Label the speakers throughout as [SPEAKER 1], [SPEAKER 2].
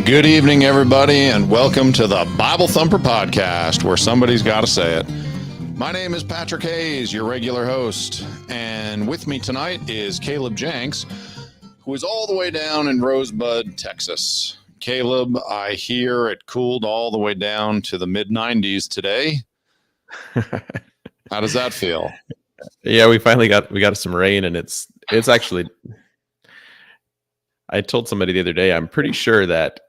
[SPEAKER 1] Good evening, everybody, and welcome to the Bible Thumper Podcast, where somebody's got to say it. My name is Patrick Hayes, your regular host, and with me tonight is Caleb Jenks, who is all the way down in Rosebud, Texas. Caleb, I hear it cooled all the way down to the mid-90s today. How does that feel?
[SPEAKER 2] Yeah, we got some rain, and it's actually. I told somebody the other day, I'm pretty sure that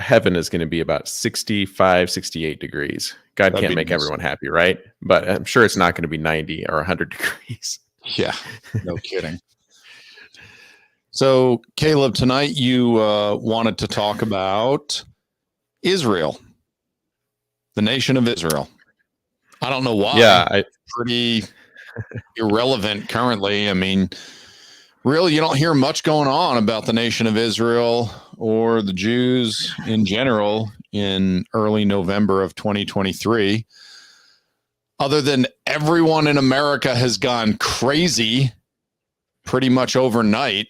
[SPEAKER 2] heaven is going to be about 65, 68 degrees. God can't make everyone happy, right? But I'm sure it's not going to be 90 or 100 degrees.
[SPEAKER 1] Yeah, no kidding. So, Caleb, tonight you wanted to talk about Israel, the nation of Israel. I don't know why.
[SPEAKER 2] Yeah,
[SPEAKER 1] pretty irrelevant currently. I mean, really, you don't hear much going on about the nation of Israel or the Jews in general in early November of 2023, other than everyone in America has gone crazy pretty much overnight,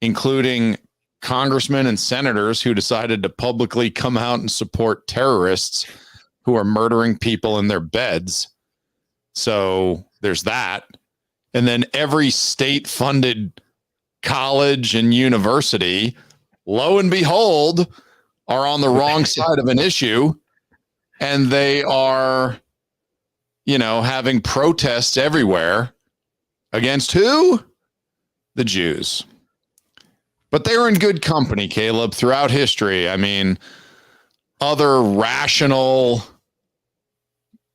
[SPEAKER 1] including congressmen and senators who decided to publicly come out and support terrorists who are murdering people in their beds. So there's that. And then every state-funded college and university, lo and behold, are on the wrong side of an issue. And they are, having protests everywhere against who? The Jews. But they were in good company, Caleb, throughout history. I mean, other rational,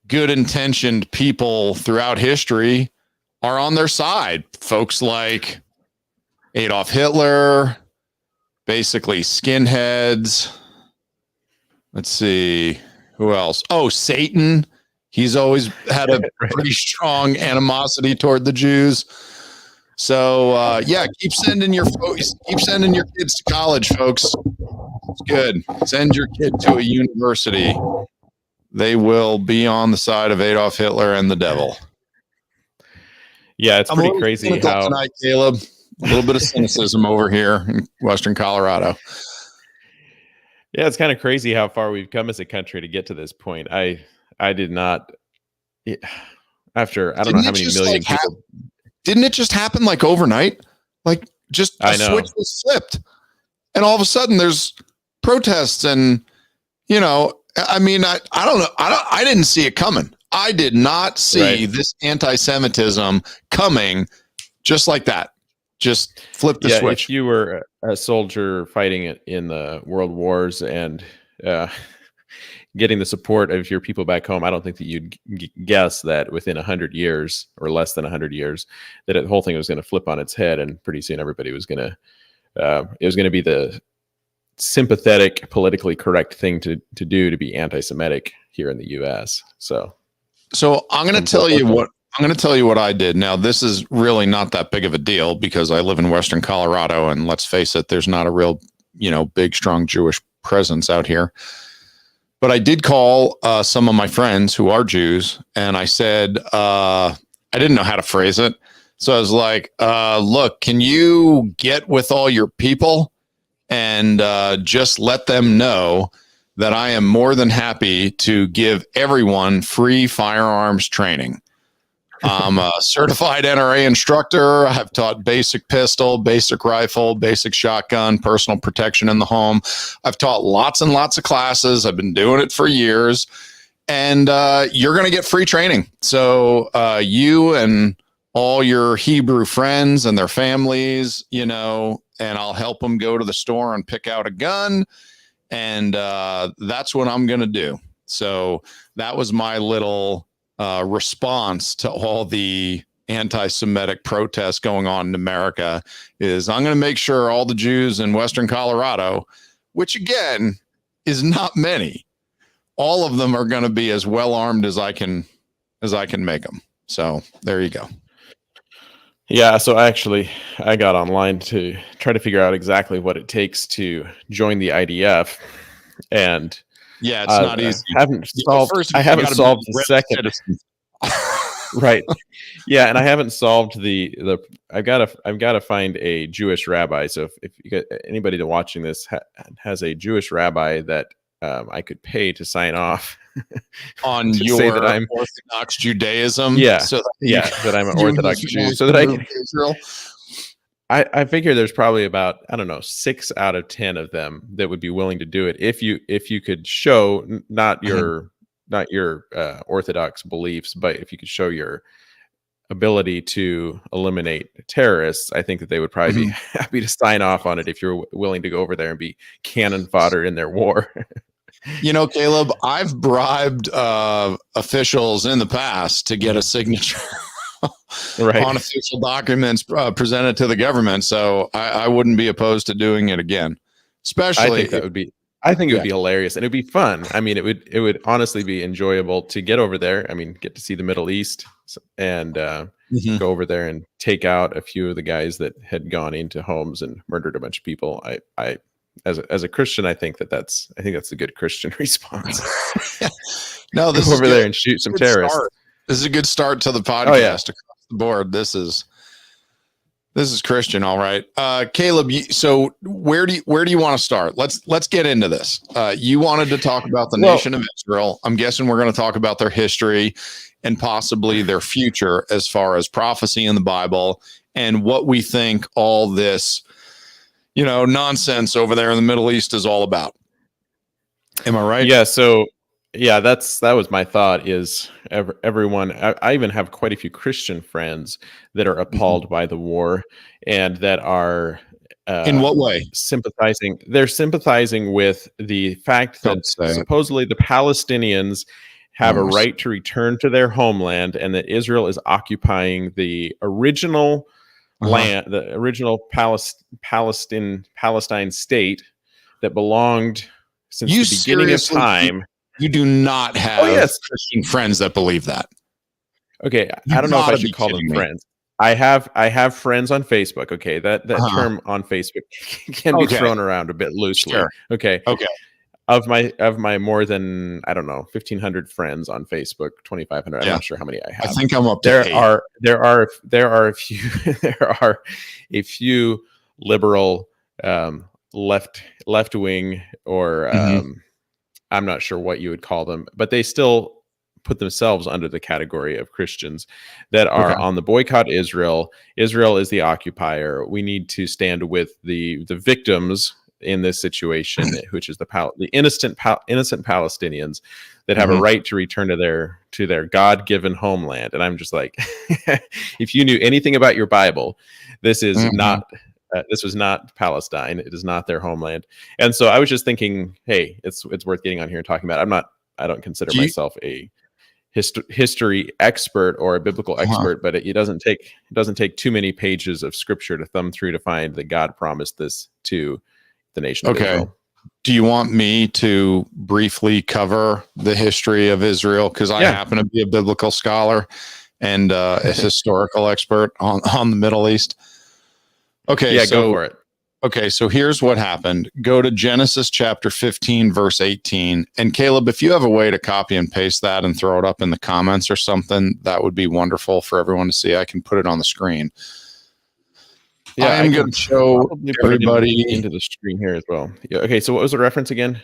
[SPEAKER 1] good-intentioned people throughout history are on their side. Folks like Adolf Hitler, basically skinheads. Let's see, who else? Oh, Satan. He's always had a pretty strong animosity toward the Jews. So, keep sending your kids to college, folks. It's good. Send your kid to a university. They will be on the side of Adolf Hitler and the devil.
[SPEAKER 2] Yeah, it's pretty crazy how
[SPEAKER 1] tonight, Caleb. A little bit of cynicism over here in Western Colorado.
[SPEAKER 2] Yeah, it's kind of crazy how far we've come as a country to get to this point. I did not. After I don't know how many million people.
[SPEAKER 1] Didn't it just happen like overnight? Like just a switch was flipped, and all of a sudden there's protests, and I mean, I don't know. I didn't see it coming. I did not see this anti-Semitism coming just like that. Just flip the switch.
[SPEAKER 2] If you were a soldier fighting it in the world wars and getting the support of your people back home, I don't think that you'd guess that within 100 years or less than 100 years that the whole thing was going to flip on its head, and pretty soon everybody was going to it was going to be the sympathetic, politically correct thing to do to be anti-Semitic here in the U.S. So I'm going to tell you what I did. Now, this is really not that big of a deal because I live in Western Colorado, and let's face it, there's not a real, big, strong Jewish presence out here. But I did call some of my friends who are Jews, and I said, I didn't know how to phrase it. So I was like, look, can you get with all your people and just let them know that I am more than happy to give everyone free firearms training. I'm a certified NRA instructor. I've taught basic pistol, basic rifle, basic shotgun, personal protection in the home. I've taught lots and lots of classes. I've been doing it for years. And you're going to get free training. So you and all your Hebrew friends and their families, and I'll help them go to the store and pick out a gun. And that's what I'm going to do. So that was my little response to all the anti-Semitic protests going on in America is I'm going to make sure all the Jews in Western Colorado, which again is not many, all of them are going to be as well armed as I can make them. So there you go. Yeah, so I got online to try to figure out exactly what it takes to join the IDF, and
[SPEAKER 1] it's not easy.
[SPEAKER 2] I haven't solved the second. Right. Yeah, and I haven't solved the. I've got to find a Jewish rabbi. So if you get anybody to watching this has a Jewish rabbi that I could pay to sign off
[SPEAKER 1] On
[SPEAKER 2] to say that
[SPEAKER 1] your
[SPEAKER 2] I'm
[SPEAKER 1] Orthodox Judaism,
[SPEAKER 2] yeah
[SPEAKER 1] so that
[SPEAKER 2] yeah that I'm an
[SPEAKER 1] you
[SPEAKER 2] Orthodox
[SPEAKER 1] just
[SPEAKER 2] Jew,
[SPEAKER 1] want
[SPEAKER 2] so
[SPEAKER 1] to
[SPEAKER 2] that I
[SPEAKER 1] move
[SPEAKER 2] can.
[SPEAKER 1] to Israel.
[SPEAKER 2] I figure there's probably about, I don't know, 6 out of 10 of them that would be willing to do it if you could show not
[SPEAKER 1] Mhm.
[SPEAKER 2] your Orthodox beliefs, but if you could show your ability to eliminate terrorists. I think that they would probably be
[SPEAKER 1] Mhm.
[SPEAKER 2] happy to sign off on it if you're willing to go over there and be cannon fodder in their war.
[SPEAKER 1] You know, Caleb, I've bribed officials in the past to get a signature
[SPEAKER 2] Right.
[SPEAKER 1] on official documents presented to the government. So I wouldn't be opposed to doing it again,
[SPEAKER 2] I
[SPEAKER 1] especially
[SPEAKER 2] think that would be I think it would
[SPEAKER 1] yeah.
[SPEAKER 2] be hilarious and it'd be fun. I mean, it would honestly be enjoyable to get over there. I mean, get to see the Middle East and
[SPEAKER 1] Mhm.
[SPEAKER 2] go over there and take out a few of the guys that had gone into homes and murdered a bunch of people. I as a Christian, I think that's a good Christian response.
[SPEAKER 1] No, this
[SPEAKER 2] Go
[SPEAKER 1] is
[SPEAKER 2] over
[SPEAKER 1] good.
[SPEAKER 2] there and shoot some
[SPEAKER 1] Good
[SPEAKER 2] terrorists.
[SPEAKER 1] start. This is a good start to the
[SPEAKER 2] Oh yeah.
[SPEAKER 1] podcast across the board. This is Christian, all right. Caleb, so where do you want to start? Let's get into this. You wanted to talk about the nation of Israel. I'm guessing we're going to talk about their history and possibly their future as far as prophecy in the Bible and what we think all this, nonsense over there in the Middle East is all about. Am I right?
[SPEAKER 2] Yeah, so yeah, that was my thought is everyone I even have quite a few Christian friends that are appalled by the war and that are
[SPEAKER 1] In what way?
[SPEAKER 2] they're sympathizing with the fact that
[SPEAKER 1] Don't say it.
[SPEAKER 2] supposedly the Palestinians have a
[SPEAKER 1] Oh,
[SPEAKER 2] right to return to their homeland and that Israel is occupying the original land, the original Palestine state that belonged since
[SPEAKER 1] You
[SPEAKER 2] the beginning of
[SPEAKER 1] seriously,
[SPEAKER 2] time.
[SPEAKER 1] you do not have
[SPEAKER 2] Oh yes.
[SPEAKER 1] Christian friends that believe that.
[SPEAKER 2] Okay,
[SPEAKER 1] You
[SPEAKER 2] I don't know if I
[SPEAKER 1] gotta
[SPEAKER 2] should
[SPEAKER 1] be
[SPEAKER 2] call them
[SPEAKER 1] kidding me.
[SPEAKER 2] friends. I have friends on Facebook. Okay, that term on Facebook can be
[SPEAKER 1] Okay.
[SPEAKER 2] thrown around a bit loosely.
[SPEAKER 1] Sure.
[SPEAKER 2] Okay.
[SPEAKER 1] Okay.
[SPEAKER 2] Of my more than, I don't know, 1,500 friends on Facebook, 2,500. I'm
[SPEAKER 1] Yeah.
[SPEAKER 2] not sure how many I have.
[SPEAKER 1] I think I'm up to
[SPEAKER 2] there
[SPEAKER 1] 8.
[SPEAKER 2] are a few there are a few liberal left wing or I'm not sure what you would call them, but they still put themselves under the category of Christians that are
[SPEAKER 1] Okay.
[SPEAKER 2] on the boycott Israel. Israel is the occupier. We need to stand with the victims in this situation, which is the innocent Palestinians that have a right to return to their God-given homeland. And I'm just like, if you knew anything about your Bible, this is not. This was not Palestine. It is not their homeland. And so I was just thinking, hey, it's worth getting on here and talking about. I don't consider myself a history expert or a biblical expert, but it doesn't take too many pages of scripture to thumb through to find that God promised this to the nation of Israel.
[SPEAKER 1] Do you want me to briefly cover the history of Israel? Because I happen to be a biblical scholar and a historical expert on the Middle East. Okay,
[SPEAKER 2] yeah,
[SPEAKER 1] so
[SPEAKER 2] go for it.
[SPEAKER 1] Okay, so here's what happened. Go to Genesis chapter 15, verse 18. And Caleb, if you have a way to copy and paste that and throw it up in the comments or something, that would be wonderful for everyone to see. I can put it on the screen.
[SPEAKER 2] Yeah,
[SPEAKER 1] I'm going to show everybody
[SPEAKER 2] into the screen here as well. Yeah. Okay, so what was the reference again?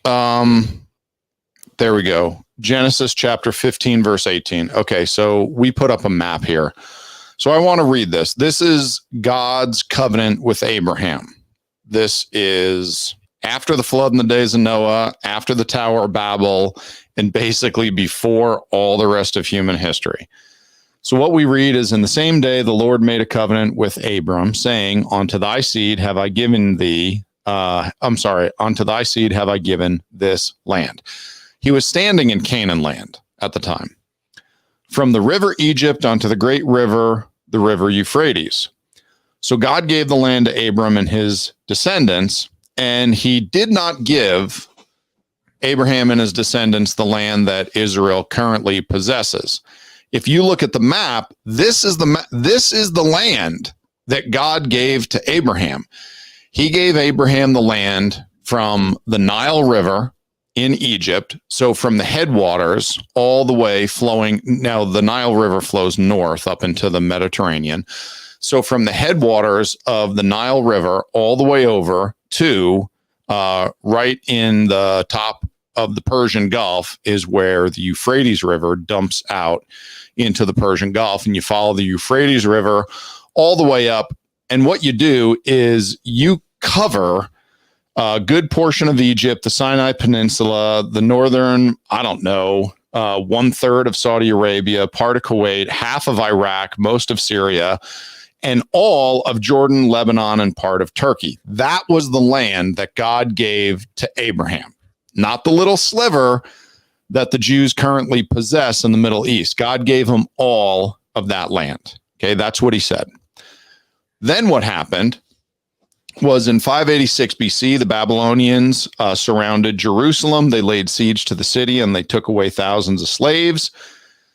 [SPEAKER 1] There we go. Genesis chapter 15, verse 18. Okay, so we put up a map here. So I want to read this. This is God's covenant with Abraham. This is after the flood in the days of Noah, after the Tower of Babel, and basically before all the rest of human history. So what we read is, in the same day, the Lord made a covenant with Abram, saying, unto thy seed have I given this land. He was standing in Canaan land at the time. From the river Egypt unto the great river, the river Euphrates. So God gave the land to Abram and his descendants, and he did not give Abraham and his descendants the land that Israel currently possesses. If you look at the map, this is the land that God gave to Abraham. He gave Abraham the land from the Nile River in Egypt. So from the headwaters all the way flowing, now the Nile River flows north up into the Mediterranean. So from the headwaters of the Nile River all the way over to right in the top of the Persian Gulf is where the Euphrates River dumps out into the Persian Gulf. And you follow the Euphrates River all the way up. And what you do is you cover a good portion of Egypt, the Sinai Peninsula, the northern, 1/3 of Saudi Arabia, part of Kuwait, half of Iraq, most of Syria, and all of Jordan, Lebanon, and part of Turkey. That was the land that God gave to Abraham, not the little sliver that the Jews currently possess in the Middle East. God gave him all of that land. Okay, that's what he said. Then what happened was in 586 BC, the Babylonians surrounded Jerusalem. They laid siege to the city and they took away thousands of slaves.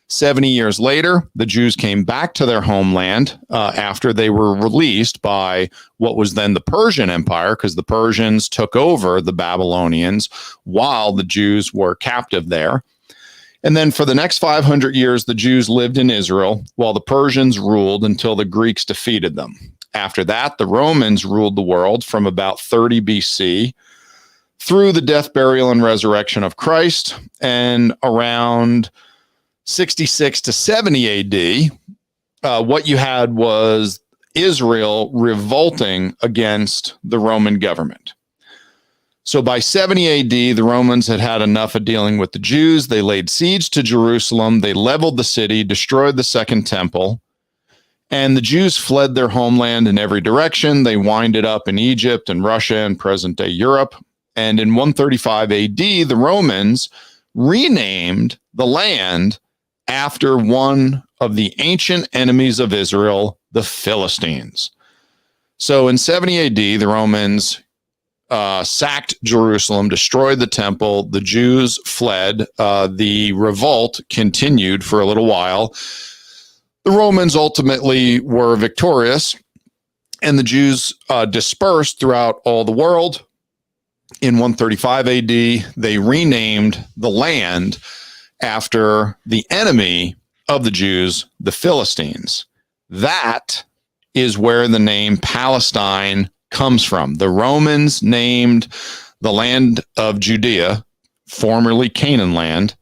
[SPEAKER 1] 70 years later, the Jews came back to their homeland after they were released by what was then the Persian Empire, because the Persians took over the Babylonians while the Jews were captive there. And then for the next 500 years, the Jews lived in Israel while the Persians ruled until the Greeks defeated them. After that, the Romans ruled the world from about 30 BC through the death, burial, and resurrection of Christ. And around 66 to 70 AD, what you had was Israel revolting against the Roman government. So by 70 AD, the Romans had had enough of dealing with the Jews. They laid siege to Jerusalem. They leveled the city, destroyed the Second Temple. And the Jews fled their homeland in every direction. They winded up in Egypt and Russia and present-day Europe. And in 135 AD, the Romans renamed the land after one of the ancient enemies of Israel, the Philistines. So in 70 AD, the Romans sacked Jerusalem, destroyed the temple. The Jews fled. The revolt continued for a little while. The Romans ultimately were victorious, and the Jews dispersed throughout all the world. In 135 AD, they renamed the land after the enemy of the Jews, the Philistines. That is where the name Palestine comes from. The Romans named the land of Judea, formerly Canaan land,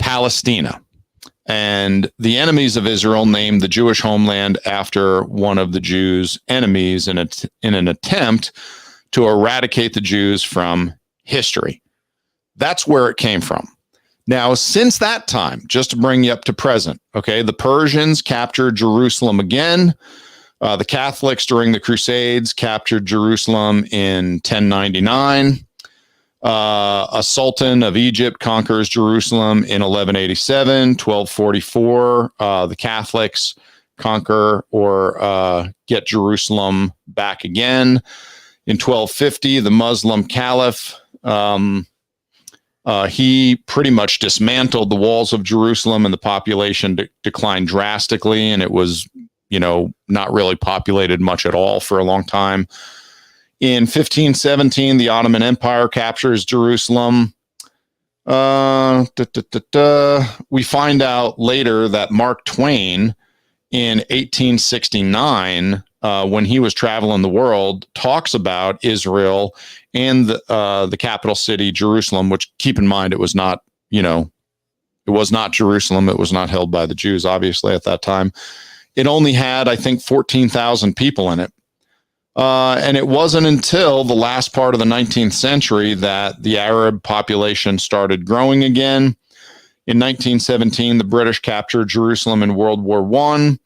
[SPEAKER 1] Palestina. And the enemies of Israel named the Jewish homeland after one of the Jews' enemies in an attempt to eradicate the Jews from history. That's where it came from. Now, since that time, just to bring you up to present, okay, the Persians captured Jerusalem again. The Catholics during the Crusades captured Jerusalem in 1099. A sultan of Egypt conquers Jerusalem in 1187. 1244, the Catholics conquer or get Jerusalem back again. In 1250, the Muslim Caliph, he pretty much dismantled the walls of Jerusalem, and the population declined drastically, and it was, not really populated much at all for a long time. In 1517, the Ottoman Empire captures Jerusalem. We find out later that Mark Twain in 1869, when he was traveling the world, talks about Israel and the capital city, Jerusalem, which, keep in mind, it was not Jerusalem. It was not held by the Jews, obviously, at that time. It only had, I think, 14,000 people in it. And it wasn't until the last part of the 19th century that the Arab population started growing again. In 1917, the British captured Jerusalem in World War I.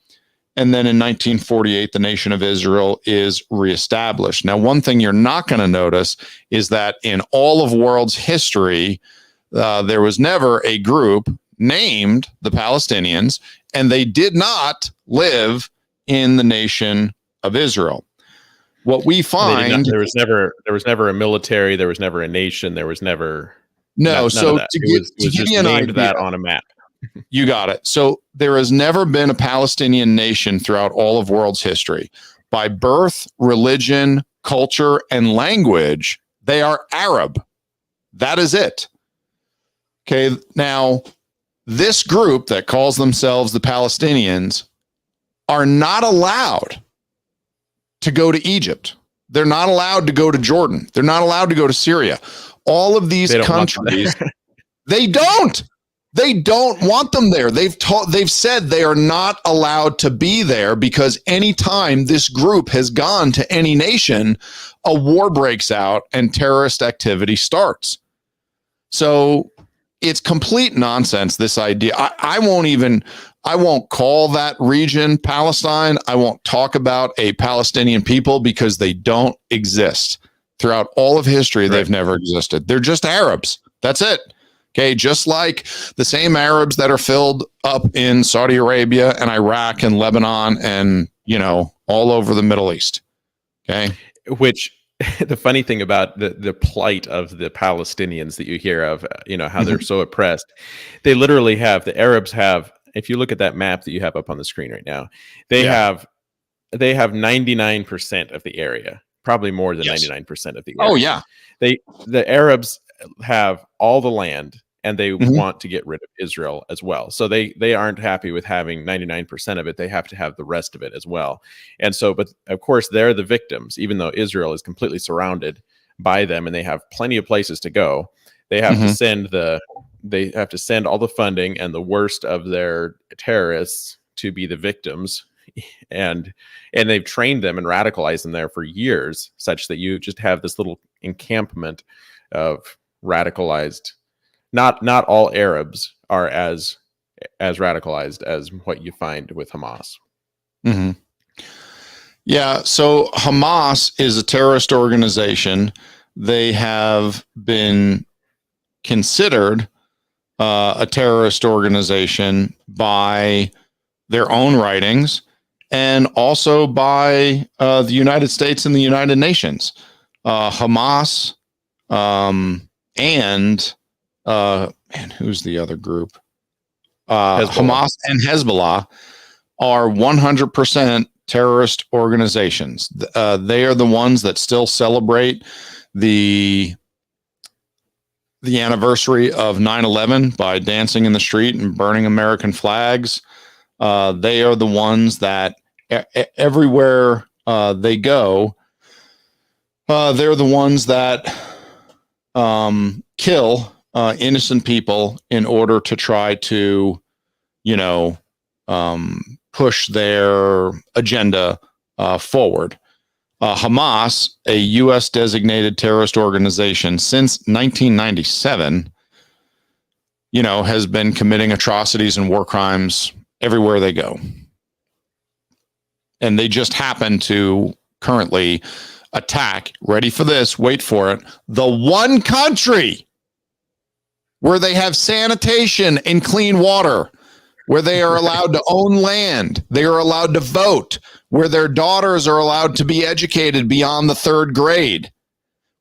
[SPEAKER 1] And then in 1948, the nation of Israel is reestablished. Now, one thing you're not going to notice is that in all of world's history, there was never a group named the Palestinians, and they did not live in the nation of Israel. What we find,
[SPEAKER 2] there was never a military, there was never a nation, there was never
[SPEAKER 1] no. So
[SPEAKER 2] to give you an idea, that on a map.
[SPEAKER 1] You got it. So there has never been a Palestinian nation throughout all of world's history. By birth, religion, culture, and language, they are Arab. That is it. Okay. Now, this group that calls themselves the Palestinians are not allowed to go to Egypt. They're not allowed to go to Jordan. They're not allowed to go to Syria. All of these countries, they don't want them there. They've said they are not allowed to be there because anytime this group has gone to any nation, a war breaks out and terrorist activity starts. So it's complete nonsense, this idea. I won't call that region Palestine. I won't talk about a Palestinian people because they don't exist. Throughout all of history, right. They've never existed. They're just Arabs. That's it. Okay, just like the same Arabs that are filled up in Saudi Arabia and Iraq and Lebanon and, all over the Middle East. Okay.
[SPEAKER 2] Which the funny thing about the plight of the Palestinians that you hear of, how they're so oppressed, they literally the Arabs have, if you look at that map that you have up on the screen right now, they have 99% of the area, probably more than 99% of the area.
[SPEAKER 1] Oh yeah.
[SPEAKER 2] The Arabs have all the land and they want to get rid of Israel as well. So they aren't happy with having 99% of it. They have to have the rest of it as well. And so, but of course they're the victims, even though Israel is completely surrounded by them and they have plenty of places to go. They have to send all the funding and the worst of their terrorists to be the victims. And they've trained them and radicalized them there for years, such that you just have this little encampment of radicalized. Not all Arabs are as radicalized as what you find with Hamas.
[SPEAKER 1] Mm-hmm. Yeah, so Hamas is a terrorist organization. They have been considered a terrorist organization by their own writings and also by the United States and the United Nations. Hamas and who's the other group? Hamas and Hezbollah are 100% terrorist organizations. They are the ones that still celebrate the anniversary of 9/11 by dancing in the street and burning American flags. They are the ones that everywhere they go, they're the ones that kill innocent people in order to try to, push their agenda forward. Hamas, a U.S. designated terrorist organization since 1997, has been committing atrocities and war crimes everywhere they go. And they just happen to currently attack, ready for this, wait for it, the one country where they have sanitation and clean water, where they are allowed to own land, they are allowed to vote, where their daughters are allowed to be educated beyond the 3rd grade,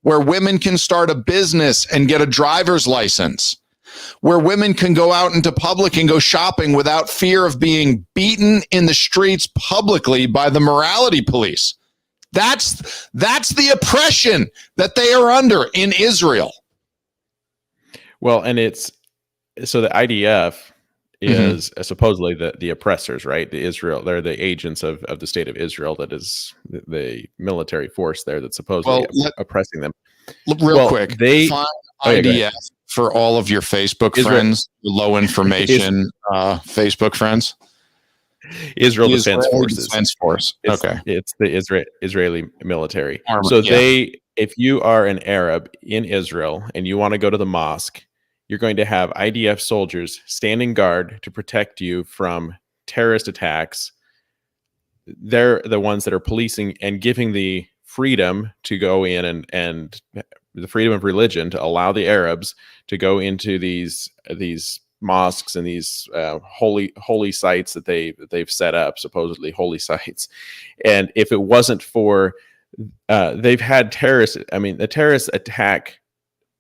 [SPEAKER 1] where women can start a business and get a driver's license, where women can go out into public and go shopping without fear of being beaten in the streets publicly by the morality police. That's the oppression that they are under in Israel.
[SPEAKER 2] Well, and so the IDF is supposedly the oppressors, right? They're the agents of the state of Israel. That is the military force there that's supposedly oppressing them.
[SPEAKER 1] Real quick, they find IDF for all of your Facebook friends, low information Facebook friends.
[SPEAKER 2] Israel Defense Forces.
[SPEAKER 1] Defense Force.
[SPEAKER 2] It's the Israeli military.
[SPEAKER 1] Armor,
[SPEAKER 2] so if you are an Arab in Israel and you want to go to the mosque, you're going to have IDF soldiers standing guard to protect you from terrorist attacks. They're the ones that are policing and giving the freedom to go in and the freedom of religion to allow the Arabs to go into these mosques and these holy sites that they've set up, supposedly holy sites. And if it wasn't for they've had the terrorists attack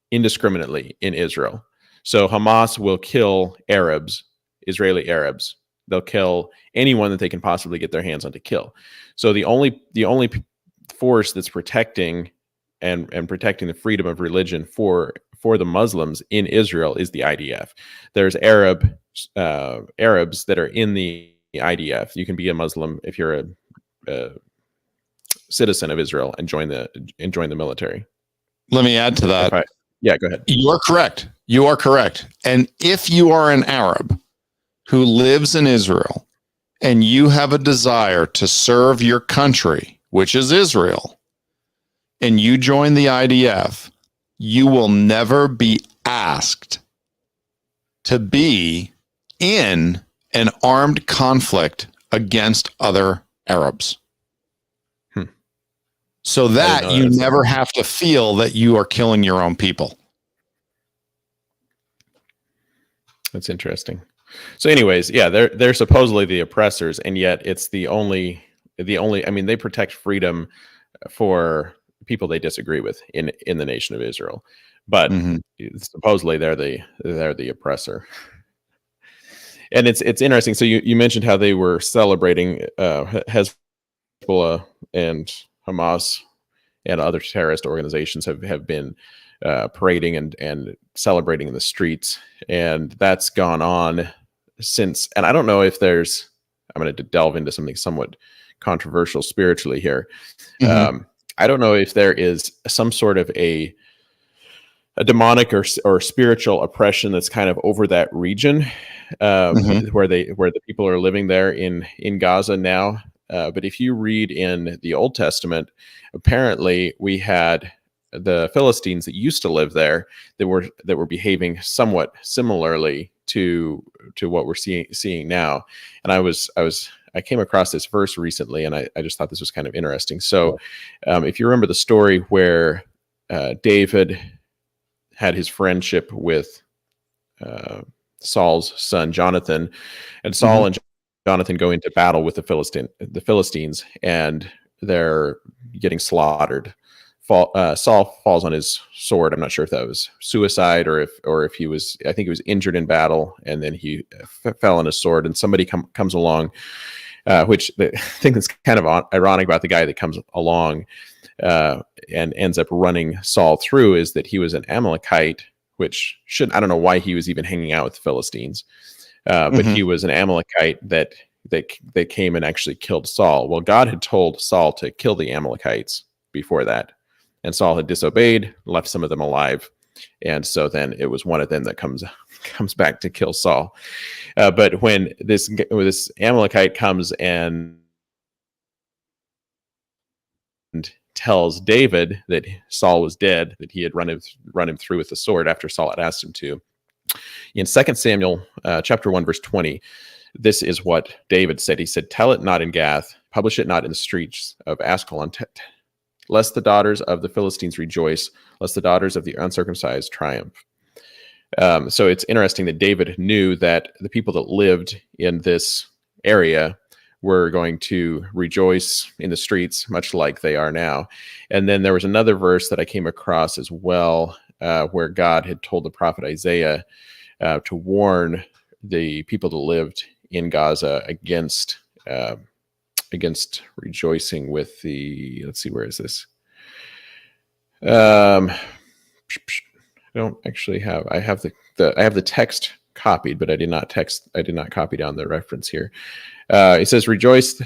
[SPEAKER 2] indiscriminately in Israel. So Hamas will kill Arabs, Israeli Arabs. They'll kill anyone that they can possibly get their hands on to kill. So the only force that's protecting and protecting the freedom of religion for for the Muslims in Israel is the IDF. There's Arabs that are in the IDF. You can be a Muslim if you're a citizen of Israel and join the military.
[SPEAKER 1] Let me add to that.
[SPEAKER 2] Yeah, go ahead.
[SPEAKER 1] You are correct. You are correct. And if you are an Arab who lives in Israel and you have a desire to serve your country, which is Israel, and you join the IDF, you will never be asked to be in an armed conflict against other Arabs. So that you never have to feel that you are killing your own people.
[SPEAKER 2] That's interesting. So anyways, yeah, they're supposedly the oppressors, and yet it's the only, I mean, they protect freedom for people they disagree with in the nation of Israel. But supposedly they're the oppressor. And it's interesting. So you mentioned how they were celebrating Hezbollah and Hamas and other terrorist organizations have been parading and celebrating in the streets, and that's gone on since. And I don't know if I'm going to delve into something somewhat controversial spiritually here. I don't know if there is some sort of a demonic or spiritual oppression that's kind of over that region, where the people are living there in Gaza now. But if you read in the Old Testament, apparently we had the Philistines that used to live there that were behaving somewhat similarly to what we're seeing now. And I came across this verse recently, and I just thought this was kind of interesting. So if you remember the story where David had his friendship with Saul's son Jonathan, and Saul and Jonathan go into battle with the Philistines, and they're getting slaughtered. Saul falls on his sword. I'm not sure if that was suicide or if he was. I think he was injured in battle, and then he fell on his sword. And somebody comes along, which I think is kind of ironic about the guy that comes along and ends up running Saul through, is that he was an Amalekite, which I don't know why he was even hanging out with the Philistines. But he was an Amalekite that came and actually killed Saul. Well, God had told Saul to kill the Amalekites before that, and Saul had disobeyed, left some of them alive, and so then it was one of them that comes back to kill Saul. But when this Amalekite comes and tells David that Saul was dead, that he had run him through with the sword after Saul had asked him to. In 2 Samuel chapter 1, verse 20, this is what David said. He said, "Tell it not in Gath, publish it not in the streets of Ascalon, lest the daughters of the Philistines rejoice, lest the daughters of the uncircumcised triumph." So it's interesting that David knew that the people that lived in this area were going to rejoice in the streets, much like they are now. And then there was another verse that I came across as well, where God had told the prophet Isaiah to warn the people that lived in Gaza against rejoicing with the. Let's see, where is this? I don't actually have. I have the text copied, but I did not copy down the reference here. It says, "Rejoice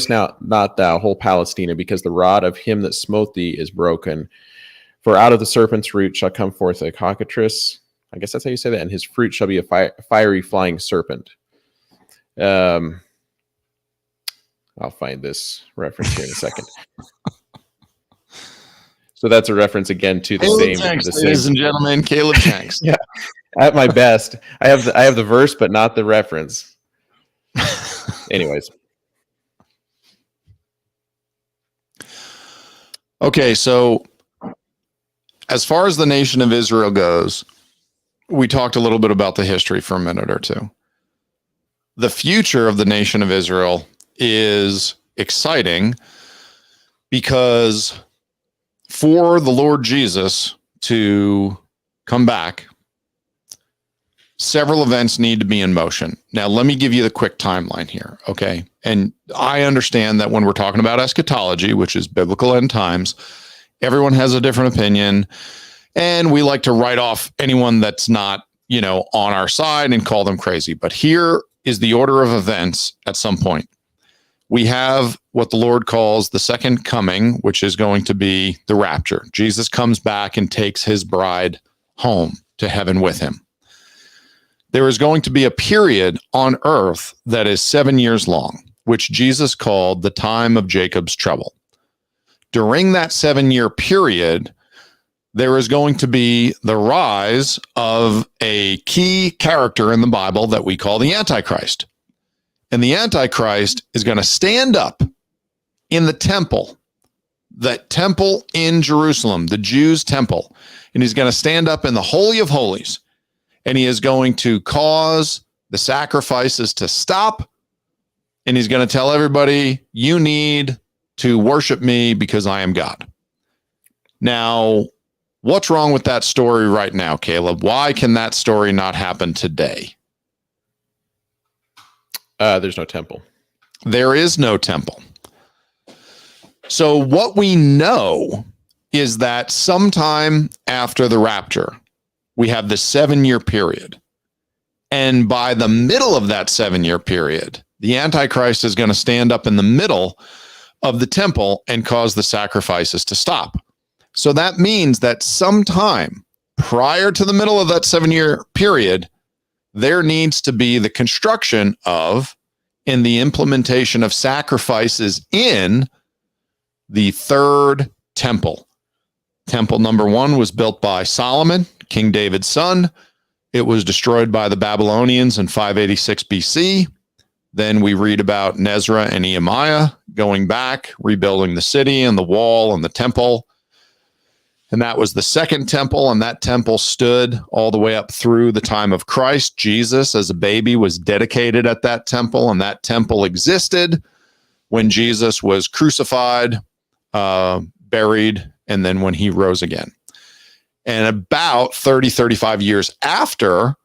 [SPEAKER 2] now, not thou, whole Palestina, because the rod of him that smote thee is broken. For out of the serpent's root shall come forth a cockatrice." I guess that's how you say that. "And his fruit shall be a fiery flying serpent." I'll find this reference here in a second. So that's a reference again to the
[SPEAKER 1] Caleb
[SPEAKER 2] same.
[SPEAKER 1] Jenks, ladies and gentlemen, Caleb Jenks.
[SPEAKER 2] Yeah, at my best, I have the verse, but not the reference. Anyways.
[SPEAKER 1] Okay, so as far as the nation of Israel goes, we talked a little bit about the history for a minute or two. The future of the nation of Israel is exciting because for the Lord Jesus to come back, several events need to be in motion. Now, let me give you the quick timeline here, okay? And I understand that when we're talking about eschatology, which is biblical end times, everyone has a different opinion. And we like to write off anyone that's not, on our side and call them crazy. But here is the order of events at some point. We have what the Lord calls the second coming, which is going to be the rapture. Jesus comes back and takes his bride home to heaven with him. There is going to be a period on earth that is 7 years long, which Jesus called the time of Jacob's trouble. During that 7-year period, there is going to be the rise of a key character in the Bible that we call the Antichrist. And the Antichrist is going to stand up in the temple, that temple in Jerusalem, the Jews' temple. And he's going to stand up in the Holy of Holies. And he is going to cause the sacrifices to stop. And he's going to tell everybody, you need to worship me because I am God. Now, what's wrong with that story right now, Caleb? Why can that story not happen today?
[SPEAKER 2] There's no temple.
[SPEAKER 1] There is no temple. So what we know is that sometime after the rapture, we have the 7-year period. And by the middle of that 7-year period, the Antichrist is going to stand up in the middle of the temple and cause the sacrifices to stop. So that means that sometime prior to the middle of that 7-year period, there needs to be the construction of and the implementation of sacrifices in the third temple. Temple number 1 was built by Solomon, King David's son. It was destroyed by the Babylonians in 586 BC. Then we read about Ezra and Nehemiah going back, rebuilding the city and the wall and the temple. And that was the second temple, and that temple stood all the way up through the time of Christ. Jesus, as a baby, was dedicated at that temple, and that temple existed when Jesus was crucified, buried, and then when he rose again. And about 35 years after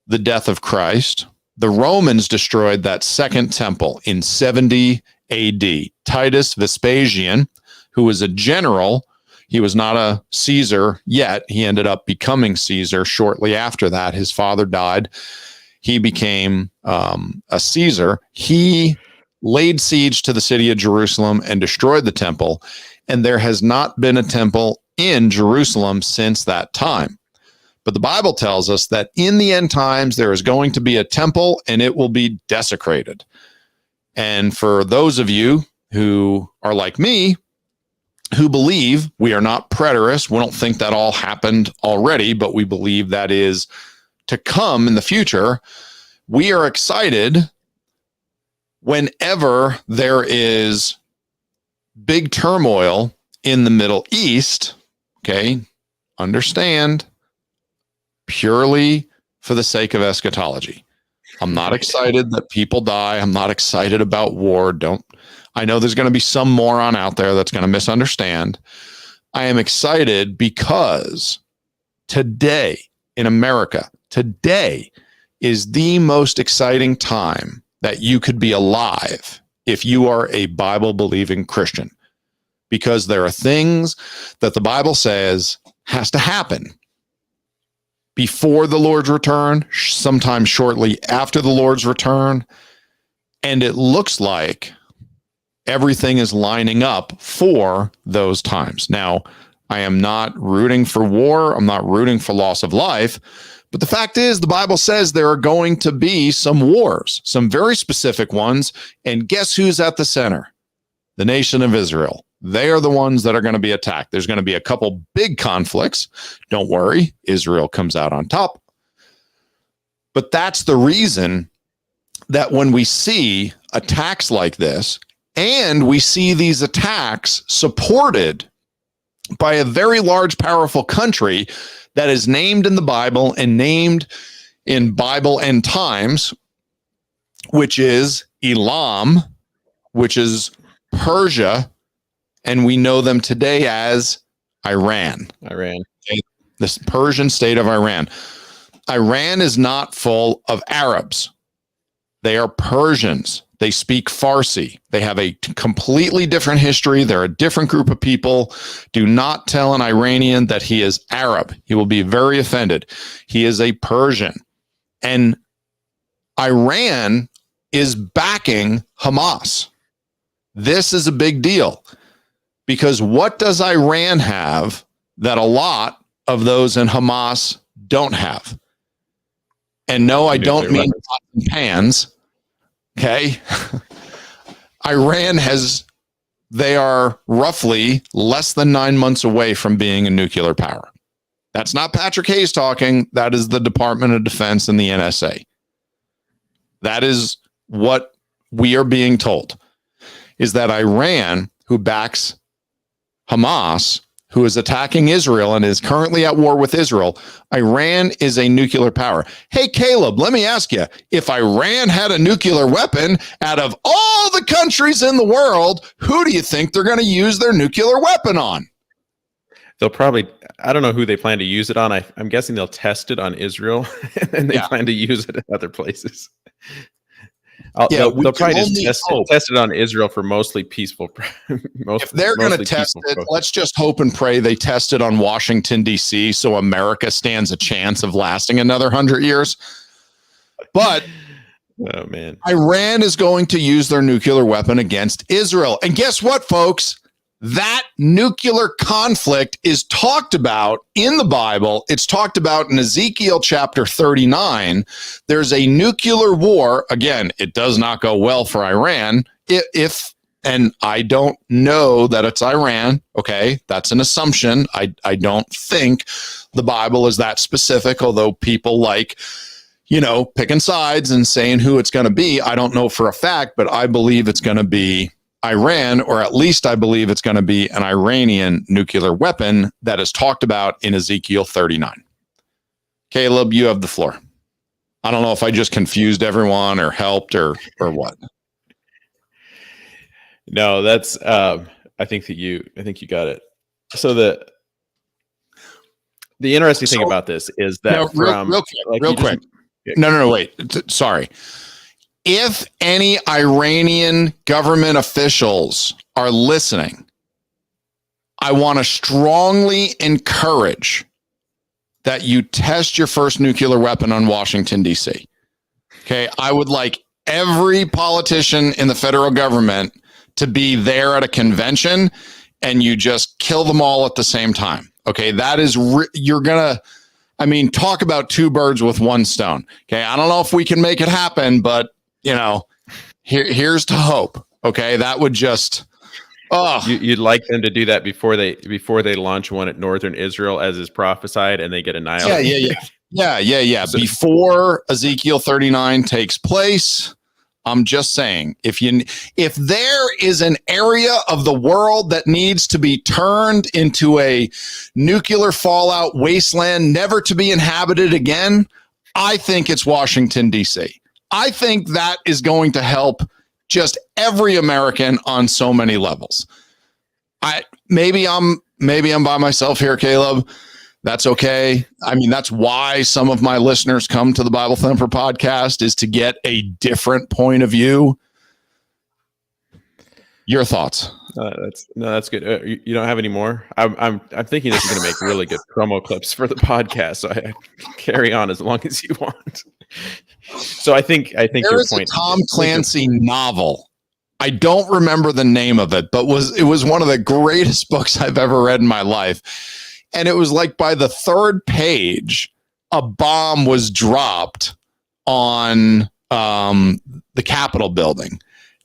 [SPEAKER 1] the death of Christ, the Romans destroyed that second temple in 70 AD. Titus Vespasian, who was a general, he was not a Caesar yet. He ended up becoming Caesar shortly after that. His father died. He became a Caesar. He laid siege to the city of Jerusalem and destroyed the temple. And there has not been a temple in Jerusalem since that time. But the Bible tells us that in the end times, there is going to be a temple and it will be desecrated. And for those of you who are like me, who believe we are not preterists, we don't think that all happened already, but we believe that is to come in the future, we are excited whenever there is big turmoil in the Middle East, okay? Understand, purely for the sake of eschatology. I'm not excited that people die. I'm not excited about war. I know there's going to be some moron out there that's going to misunderstand. I am excited because today in America, today is the most exciting time that you could be alive if you are a Bible-believing Christian, because there are things that the Bible says has to happen before the Lord's return, sometime shortly after the Lord's return, and it looks like everything is lining up for those times. Now, I am not rooting for war. I'm not rooting for loss of life. But the fact is, the Bible says there are going to be some wars, some very specific ones. And guess who's at the center? The nation of Israel. They are the ones that are going to be attacked. There's going to be a couple big conflicts. Don't worry, Israel comes out on top. But that's the reason that when we see attacks like this, and we see these attacks supported by a very large, powerful country that is named in the Bible and named in Bible end times, which is Elam, which is Persia, and we know them today as Iran.
[SPEAKER 2] Iran.
[SPEAKER 1] This Persian state of Iran. Iran is not full of Arabs. They are Persians. They speak Farsi. They have a completely different history. They're a different group of people. Do not tell an Iranian that he is Arab. He will be very offended. He is a Persian. And Iran is backing Hamas. This is a big deal because what does Iran have that a lot of those in Hamas don't have? And no, I don't mean pots and pans. Okay. They are roughly less than 9 months away from being a nuclear power. That's not Patrick Hayes talking. That is the Department of Defense and the NSA. That is what we are being told, is that Iran, who backs Hamas, who is attacking Israel and is currently at war with Israel, Iran is a nuclear power. Hey, Caleb, let me ask you, if Iran had a nuclear weapon, out of all the countries in the world, who do you think they're going to use their nuclear weapon on?
[SPEAKER 2] They'll probably, I don't know who they plan to use it on. I'm guessing they'll test it on Israel and they plan to use it in other places. They'll probably just test it on Israel for mostly peaceful.
[SPEAKER 1] If they're going to test it, let's just hope and pray they test it on Washington, D.C., so America stands a chance of lasting another 100 years. But
[SPEAKER 2] oh, man,
[SPEAKER 1] Iran is going to use their nuclear weapon against Israel. And guess what, folks? That nuclear conflict is talked about in the Bible. It's talked about in Ezekiel chapter 39. There's a nuclear war. Again, it does not go well for Iran. And I don't know that it's Iran. Okay, that's an assumption. I don't think the Bible is that specific, although people like, picking sides and saying who it's going to be. I don't know for a fact, but I believe it's going to be Iran, or at least I believe it's going to be an Iranian nuclear weapon that is talked about in Ezekiel 39. Caleb, you have the floor. I don't know if I just confused everyone or helped or what.
[SPEAKER 2] No, that's I think you got it. So the interesting thing about this is that
[SPEAKER 1] real quick. No, wait. Sorry. If any Iranian government officials are listening, I want to strongly encourage that you test your first nuclear weapon on Washington, D.C. Okay, I would like every politician in the federal government to be there at a convention and you just kill them all at the same time. Okay, that is, you're going to, talk about two birds with one stone. Okay, I don't know if we can make it happen, but here's to hope. Okay, that would just
[SPEAKER 2] you'd like them to do that before they launch one at northern Israel, as is prophesied, and they get annihilated.
[SPEAKER 1] Yeah.
[SPEAKER 2] So,
[SPEAKER 1] before Ezekiel 39 takes place, I'm just saying, if there is an area of the world that needs to be turned into a nuclear fallout wasteland, never to be inhabited again, I think it's Washington, D.C. I think that is going to help just every American on so many levels. Maybe I'm by myself here, Caleb. That's okay. That's why some of my listeners come to the Bible Thumper podcast, is to get a different point of view. Your thoughts?
[SPEAKER 2] That's good. You don't have any more? I'm thinking this is going to make really good promo clips for the podcast. So I carry on as long as you want. So I think
[SPEAKER 1] there
[SPEAKER 2] your
[SPEAKER 1] is
[SPEAKER 2] point.
[SPEAKER 1] A Tom Clancy novel. I don't remember the name of it, but it was one of the greatest books I've ever read in my life. And it was like by the third page, a bomb was dropped on the Capitol building.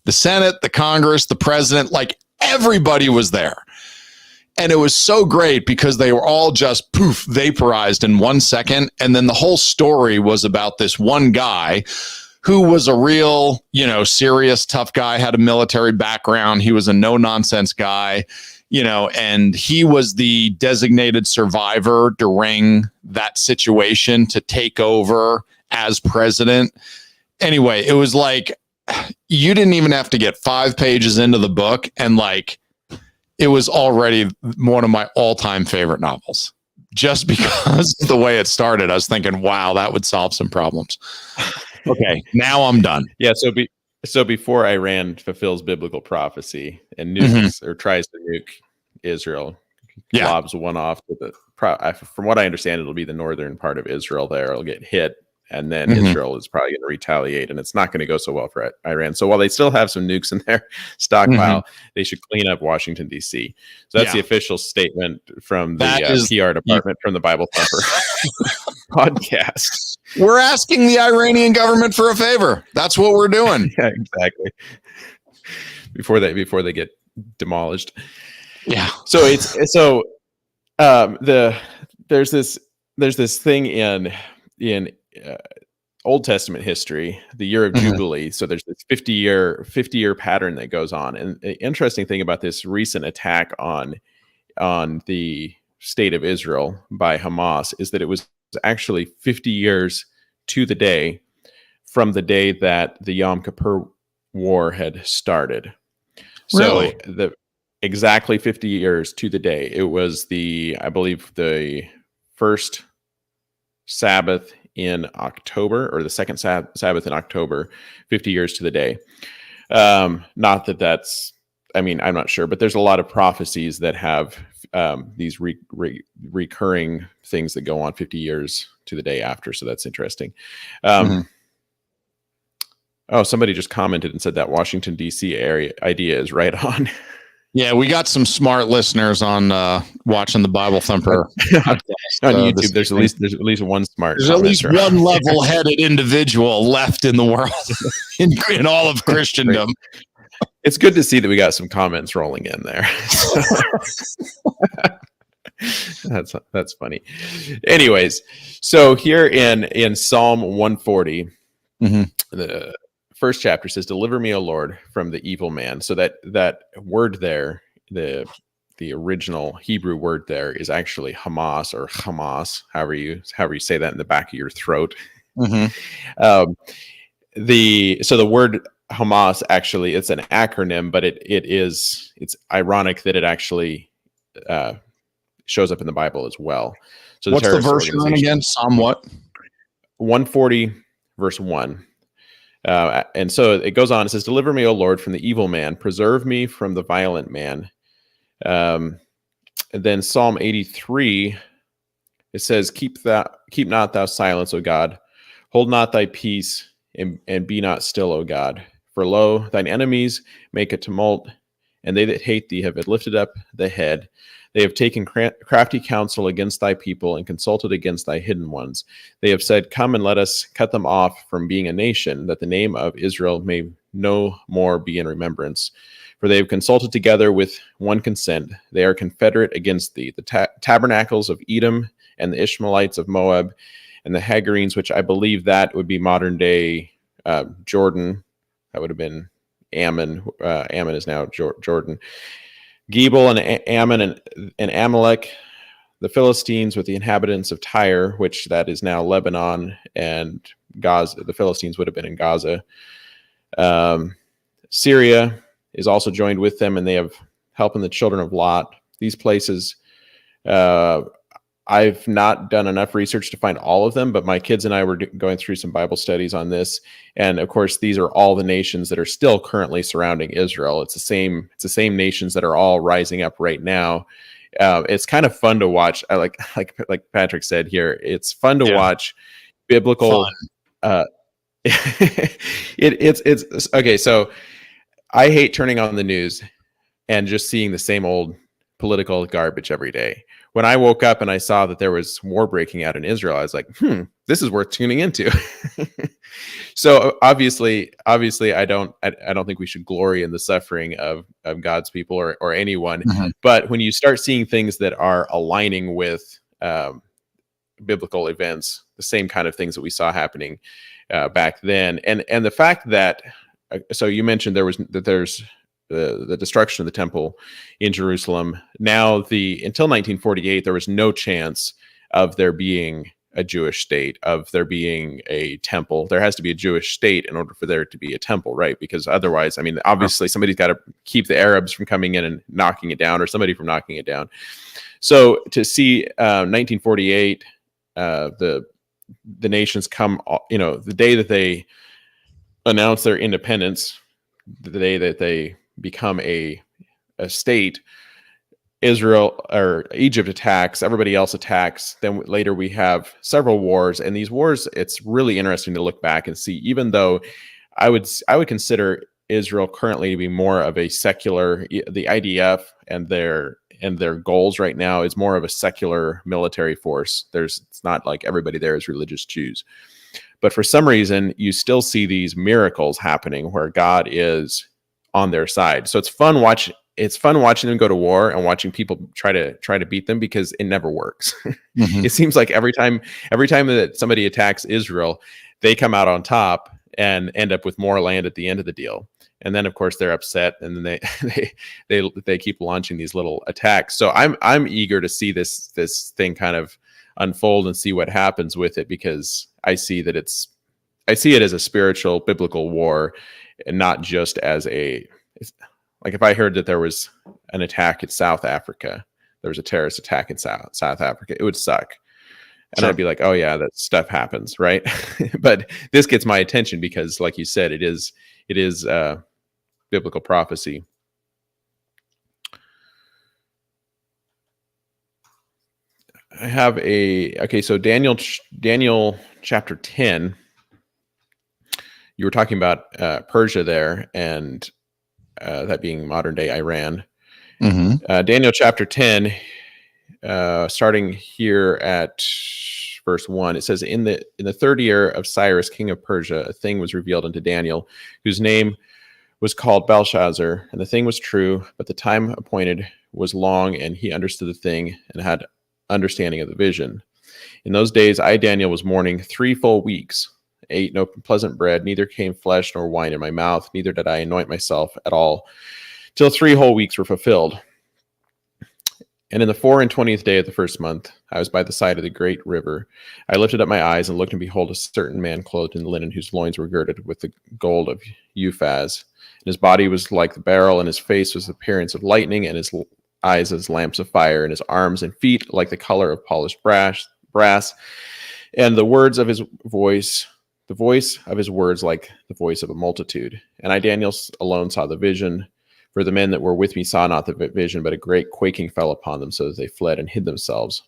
[SPEAKER 1] The Senate, the Congress, the president, like everybody was there. And it was so great because they were all just poof, vaporized in 1 second. And then the whole story was about this one guy who was a real, serious, tough guy, had a military background. He was a no-nonsense guy, and he was the designated survivor during that situation to take over as president. Anyway, it was like, you didn't even have to get 5 pages into the book, and it was already one of my all-time favorite novels. Just because of the way it started, I was thinking, wow, that would solve some problems. Okay, now I'm done.
[SPEAKER 2] Yeah, so So before Iran fulfills biblical prophecy and
[SPEAKER 1] Mhm.
[SPEAKER 2] nukes or tries to nuke Israel,
[SPEAKER 1] Yeah.
[SPEAKER 2] lobs one off to from what I understand, it'll be the northern part of Israel there. It'll get hit, and then
[SPEAKER 1] Mhm.
[SPEAKER 2] Israel is probably going to retaliate, and it's not going to go so well for Iran. So while they still have some nukes in their stockpile, they should clean up Washington, D.C. So that's
[SPEAKER 1] Yeah.
[SPEAKER 2] the official statement from the
[SPEAKER 1] That is
[SPEAKER 2] PR department from the Bible Thumper podcast.
[SPEAKER 1] We're asking the Iranian government for a favor. That's what we're doing.
[SPEAKER 2] Yeah, exactly. Before they get demolished.
[SPEAKER 1] Yeah.
[SPEAKER 2] So there's this thing in Old Testament history, the year of
[SPEAKER 1] Mhm.
[SPEAKER 2] Jubilee. So there's this 50-year pattern that goes on. And the interesting thing about this recent attack on the state of Israel by Hamas is that it was actually 50 years to the day from the day that the Yom Kippur War had started. So
[SPEAKER 1] Really?
[SPEAKER 2] exactly 50 years to the day. It was I believe the first Sabbath in October, or the second Sabbath in October, 50 years to the day. Not that that's, I mean, I'm not sure, but there's a lot of prophecies that have these recurring things that go on 50 years to the day after. So that's interesting.
[SPEAKER 1] Mhm.
[SPEAKER 2] Oh, somebody just commented and said that Washington, D.C. area idea is right on.
[SPEAKER 1] Yeah, we got some smart listeners on watching the Bible Thumper podcast,
[SPEAKER 2] On YouTube,
[SPEAKER 1] this
[SPEAKER 2] there's
[SPEAKER 1] evening.
[SPEAKER 2] at least one smart.
[SPEAKER 1] There's at least
[SPEAKER 2] commenter.
[SPEAKER 1] one level-headed individual left in the world in all of Christendom.
[SPEAKER 2] It's good to see that we got some comments rolling in there. That's funny. Anyways, so here in Psalm 140, the first chapter says, "Deliver me, O Lord, from the evil man." So that word there, the original Hebrew word there is actually Hamas, or Hamas, however you say that in the back of your throat.
[SPEAKER 1] Mhm.
[SPEAKER 2] So the word Hamas, actually, it's an acronym, but it's ironic that it actually shows up in the Bible as well. So
[SPEAKER 1] What's the verse you're in again? Psalm what?
[SPEAKER 2] 140 verse 1. And so it goes on. It says, "Deliver me, O Lord, from the evil man. Preserve me from the violent man." And then Psalm 83, it says, keep not thou silence, O God. Hold not thy peace, and be not still, O God. For lo, thine enemies make a tumult, and they that hate thee have lifted up the head. They have taken crafty counsel against thy people, and consulted against thy hidden ones. They have said, Come and let us cut them off from being a nation, that the name of Israel may no more be in remembrance. For they have consulted together with one consent. They are confederate against thee. The tabernacles of Edom, and the Ishmaelites of Moab, and the Hagarenes, which I believe that would be modern day Jordan. That would have been Ammon. Ammon is now Jordan. Gebal and Ammon and Amalek, the Philistines with the inhabitants of Tyre, which that is now Lebanon, and Gaza. The Philistines would have been in Gaza. Syria is also joined with them, and they have helping the children of Lot. These places, I've not done enough research to find all of them, but my kids and I were going through some Bible studies on this. And of course, these are all the nations that are still currently surrounding Israel. It's the same nations that are all rising up right now. It's kind of fun to watch. I like Patrick said here, it's fun to watch biblical. It's okay. So I hate turning on the news and just seeing the same old political garbage every day. When I woke up and I saw that there was war breaking out in Israel, I was like, this is worth tuning into. So obviously I don't think we should glory in the suffering of God's people or anyone.
[SPEAKER 1] Mm-hmm.
[SPEAKER 2] But when you start seeing things that are aligning with biblical events, the same kind of things that we saw happening back then, and the fact that, so you mentioned there's the destruction of the temple in Jerusalem. Now, until 1948, there was no chance of there being a Jewish state, of there being a temple. There has to be a Jewish state in order for there to be a temple, right? Because otherwise, I mean, obviously somebody's got to keep the Arabs from coming in and knocking it down, or somebody from knocking it down. So to see 1948, the nations come, the day that they announce their independence, the day that they become a state, Israel or Egypt attacks, everybody else attacks. Then later we have several wars, and these wars, it's really interesting to look back and see. Even though I would consider Israel currently to be more of a secular, the IDF and their goals right now is more of a secular military force. It's not like everybody there is religious Jews, but for some reason you still see these miracles happening where God is on their side. So it's fun watching them go to war and watching people try to beat them, because it never works.
[SPEAKER 1] Mhm.
[SPEAKER 2] It seems like every time that somebody attacks Israel, they come out on top and end up with more land at the end of the deal. And then of course they're upset, and then they keep launching these little attacks. So I'm eager to see this thing kind of unfold and see what happens with it, because I see it as a spiritual biblical war, and not just as like if I heard that there was an attack in South Africa, there was a terrorist attack in South Africa, it would suck. And
[SPEAKER 1] Sure.
[SPEAKER 2] I'd be like, oh yeah, that stuff happens, right? But this gets my attention because, like you said, it is biblical prophecy. I have so Daniel chapter 10. You were talking about Persia there, and that being modern day Iran.
[SPEAKER 1] Mm-hmm.
[SPEAKER 2] Daniel chapter 10, starting here at verse 1, it says, in the third year of Cyrus, king of Persia, a thing was revealed unto Daniel, whose name was called Belshazzar, and the thing was true, but the time appointed was long, and he understood the thing and had understanding of the vision. In those days I, Daniel, was mourning 3 full weeks, ate no pleasant bread, neither came flesh nor wine in my mouth, neither did I anoint myself at all, till 3 whole weeks were fulfilled. And in the 24th day of the first month, I was by the side of the great river. I lifted up my eyes and looked, and behold, a certain man clothed in linen, whose loins were girded with the gold of Uphaz. And his body was like the beryl, and his face was the appearance of lightning, and his eyes as lamps of fire, and his arms and feet like the color of polished brass. And the voice of his words like the voice of a multitude. And I, Daniel, alone saw the vision. For the men that were with me saw not the vision, but a great quaking fell upon them, so that they fled and hid themselves.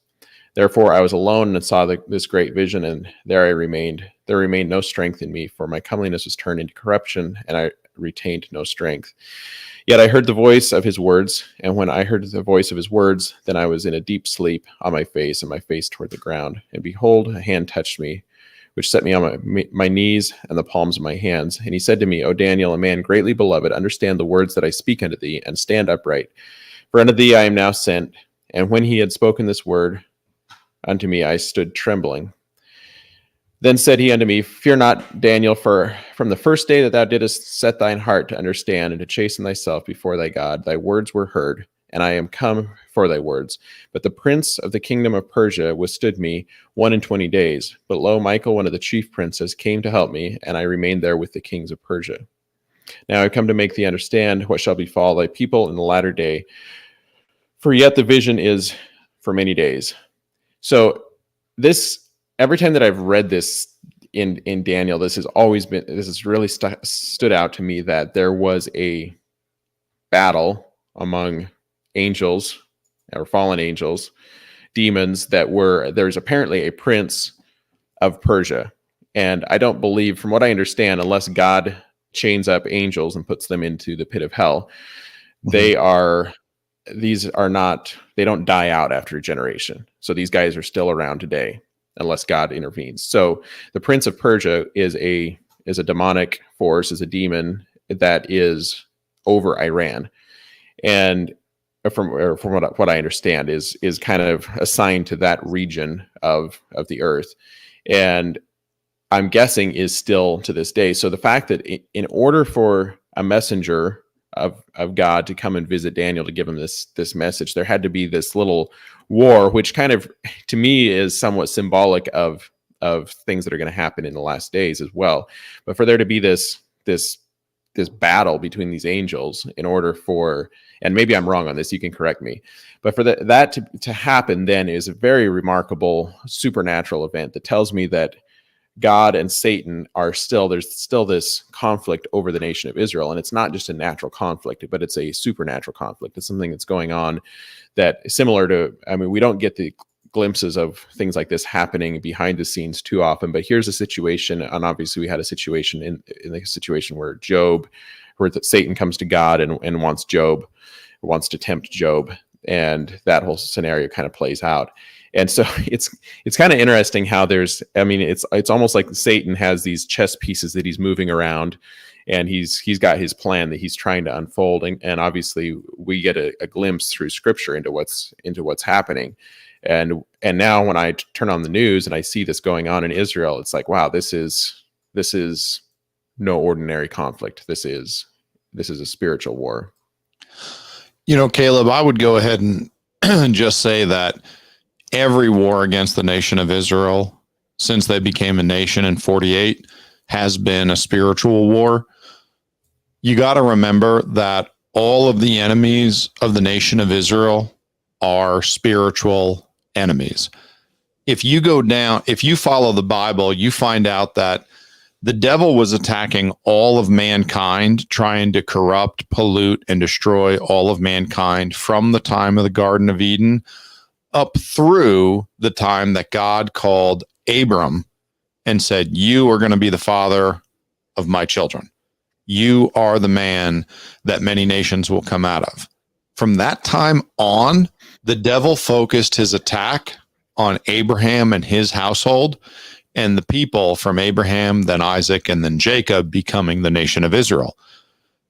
[SPEAKER 2] Therefore I was alone and saw this great vision, and there I remained. There remained no strength in me, for my comeliness was turned into corruption, and I retained no strength. Yet I heard the voice of his words, and when I heard the voice of his words, then I was in a deep sleep on my face, and my face toward the ground. And behold, a hand touched me, which set me on my knees and the palms of my hands. And he said to me, O Daniel, a man greatly beloved, understand the words that I speak unto thee, and stand upright. For unto thee I am now sent. And when he had spoken this word unto me, I stood trembling. Then said he unto me, Fear not, Daniel, for from the first day that thou didst set thine heart to understand and to chasten thyself before thy God, thy words were heard, and I am come for thy words. But the prince of the kingdom of Persia withstood me 21 days. But lo, Michael, one of the chief princes, came to help me, and I remained there with the kings of Persia. Now I come to make thee understand what shall befall thy people in the latter day. For yet the vision is for many days. So this, every time that I've read this in Daniel, this has really stood out to me, that there was a battle among angels or fallen angels, demons, there's apparently a prince of Persia. And I don't believe, from what I understand, unless God chains up angels and puts them into the pit of hell, they don't die out after a generation. So these guys are still around today, unless God intervenes. So the prince of Persia is a demonic force, is a demon that is over Iran. And from what I understand, is kind of assigned to that region of the earth, and I'm guessing is still to this day. So the fact that in order for a messenger of God to come and visit Daniel to give him this message, there had to be this little war, which kind of, to me, is somewhat symbolic of things that are going to happen in the last days as well. But for there to be this battle between these angels, in order for, and maybe I'm wrong on this, you can correct me, but for that to happen then is a very remarkable supernatural event that tells me that God and Satan there's still this conflict over the nation of Israel. And it's not just a natural conflict, but it's a supernatural conflict. It's something that's going on that is similar to, I mean, we don't get the glimpses of things like this happening behind the scenes too often, but here's a situation. And obviously we had a situation in the situation where Satan comes to God and wants to tempt Job. And that whole scenario kind of plays out. And so it's kind of interesting how it's almost like Satan has these chess pieces that he's moving around, and he's got his plan that he's trying to unfold. And obviously we get a glimpse through scripture into what's happening. And now when I turn on the news and I see this going on in Israel, it's like, wow, this is no ordinary conflict. This is a spiritual war.
[SPEAKER 1] Caleb, I would go ahead and just say that every war against the nation of Israel since they became a nation in 48 has been a spiritual war. You got to remember that all of the enemies of the nation of Israel are spiritual enemies. If you follow the Bible, you find out that the devil was attacking all of mankind, trying to corrupt, pollute, and destroy all of mankind from the time of the Garden of Eden up through the time that God called Abram and said, "You are going to be the father of my children. You are the man that many nations will come out of." From that time on, the devil focused his attack on Abraham and his household, and the people from Abraham, then Isaac, and then Jacob becoming the nation of Israel.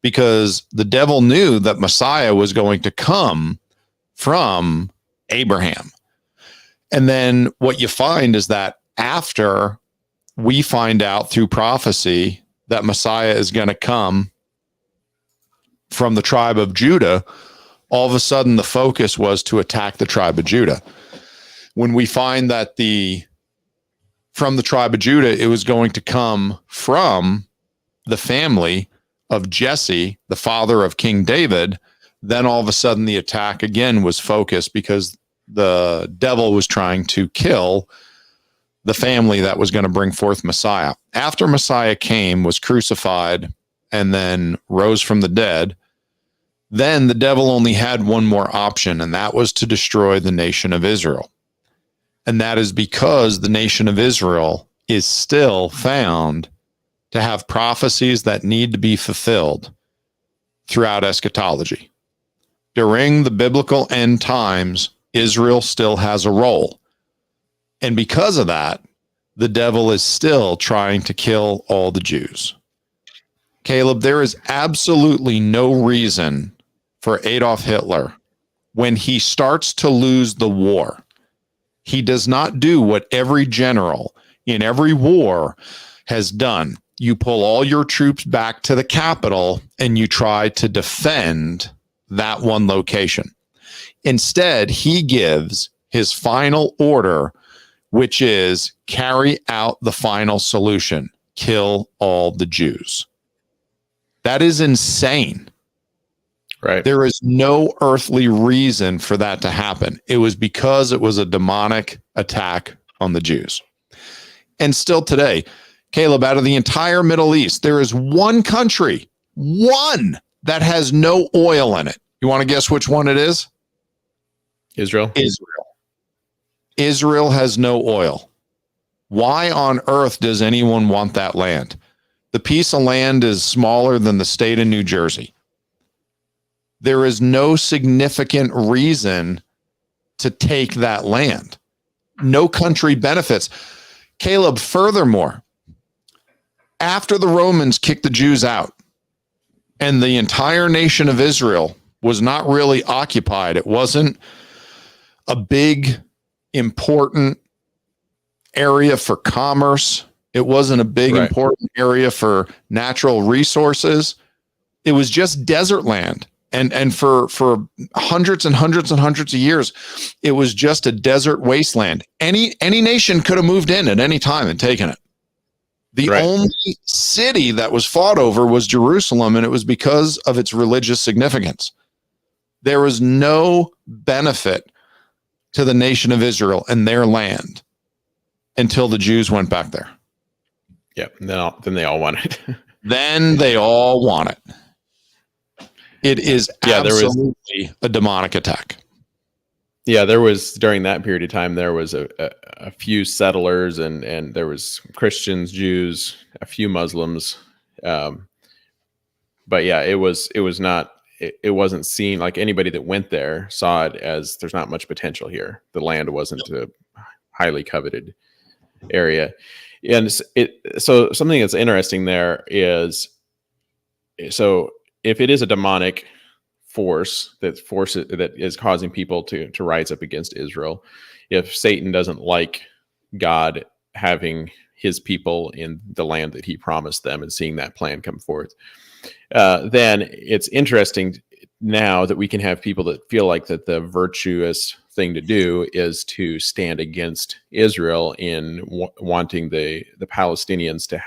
[SPEAKER 1] Because the devil knew that Messiah was going to come from Abraham. And then what you find is that after we find out through prophecy that Messiah is going to come from the tribe of Judah, all of a sudden the focus was to attack the tribe of Judah. When we find that from the tribe of Judah, it was going to come from the family of Jesse, the father of King David, then all of a sudden the attack again was focused because the devil was trying to kill the family that was going to bring forth Messiah. After Messiah came, was crucified, and then rose from the dead, then the devil only had one more option, and that was to destroy the nation of Israel. And that is because the nation of Israel is still found to have prophecies that need to be fulfilled throughout eschatology. During the biblical end times, Israel still has a role. And because of that, the devil is still trying to kill all the Jews. Caleb, there is absolutely no reason for Adolf Hitler, when he starts to lose the war, he does not do what every general in every war has done. You pull all your troops back to the capital and you try to defend that one location. Instead, he gives his final order, which is carry out the final solution, kill all the Jews. That is insane.
[SPEAKER 2] Right.
[SPEAKER 1] There is no earthly reason for that to happen. It was because it was a demonic attack on the Jews. And still today, Caleb, out of the entire Middle East, there is one country, one, that has no oil in it. You want to guess which one it is?
[SPEAKER 2] Israel.
[SPEAKER 1] Israel has no oil. Why on earth does anyone want that land? The piece of land is smaller than the state of New Jersey. There is no significant reason to take that land. No country benefits. Caleb, furthermore, after the Romans kicked the Jews out and the entire nation of Israel was not really occupied, it wasn't a big, important area for commerce. It wasn't a big, important area for natural resources. It was just desert land. And for hundreds and hundreds and hundreds of years, it was just a desert wasteland. Any nation could have moved in at any time and taken it. The only city that was fought over was Jerusalem, and it was because of its religious significance. There was no benefit to the nation of Israel and their land until the Jews went back there.
[SPEAKER 2] Yeah. Then they all want it.
[SPEAKER 1] Then they all want it. It is
[SPEAKER 2] Yeah,
[SPEAKER 1] absolutely a demonic attack.
[SPEAKER 2] Yeah, there was during that period of time, there was a few settlers and there was Christians, Jews, a few Muslims. But yeah, it wasn't seen like anybody that went there saw it as there's not much potential here. The land wasn't a highly coveted area. And so something that's interesting there is, so if it is a demonic force that is causing people to rise up against Israel, if Satan doesn't like God having his people in the land that he promised them and seeing that plan come forth, then it's interesting now that we can have people that feel like that the virtuous thing to do is to stand against Israel in wanting the Palestinians to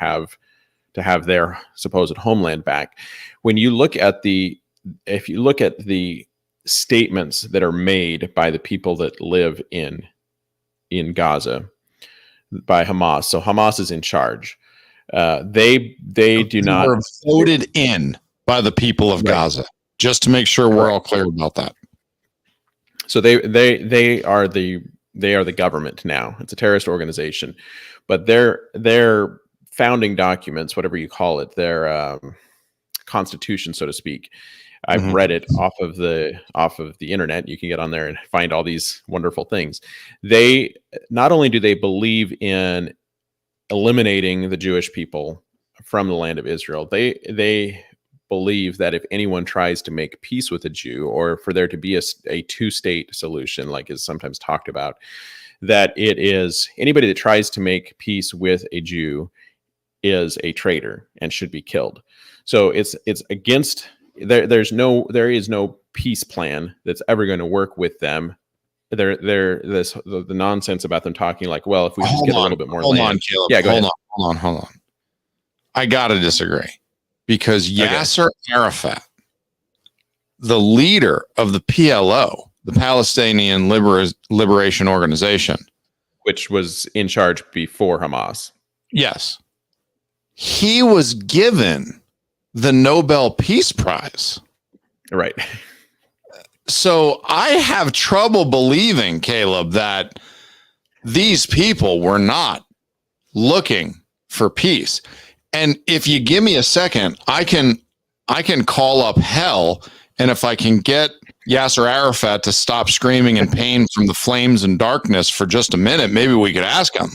[SPEAKER 2] have their supposed homeland back. If you look at the statements that are made by the people that live in Gaza by Hamas, so Hamas is in charge. They do not
[SPEAKER 1] were voted in by the people of Gaza. Just to make sure we're all clear about that.
[SPEAKER 2] So they are the government now. It's a terrorist organization, but their founding documents, whatever you call it, their constitution, so to speak. I've read it off of the internet. You can get on there and find all these wonderful things. They not only do they believe in eliminating the Jewish people from the land of Israel, they believe that if anyone tries to make peace with a Jew, or for there to be a two-state solution, like is sometimes talked about, that it is anybody that tries to make peace with a Jew is a traitor and should be killed. So it's against there is no peace plan that's ever going to work with them. The nonsense about them talking like, well, if we just get a little bit more land.
[SPEAKER 1] Hold on, Caleb.
[SPEAKER 2] Yeah, go ahead.
[SPEAKER 1] Hold on. I gotta disagree, because Yasser Arafat, the leader of the PLO, the Palestinian Liberation Organization,
[SPEAKER 2] which was in charge before Hamas.
[SPEAKER 1] Yes. He was given the Nobel Peace Prize.
[SPEAKER 2] Right.
[SPEAKER 1] So I have trouble believing, Caleb, that these people were not looking for peace. And if you give me a second, I can call up hell, and if I can get Yasser Arafat to stop screaming in pain from the flames and darkness for just a minute, maybe we could ask him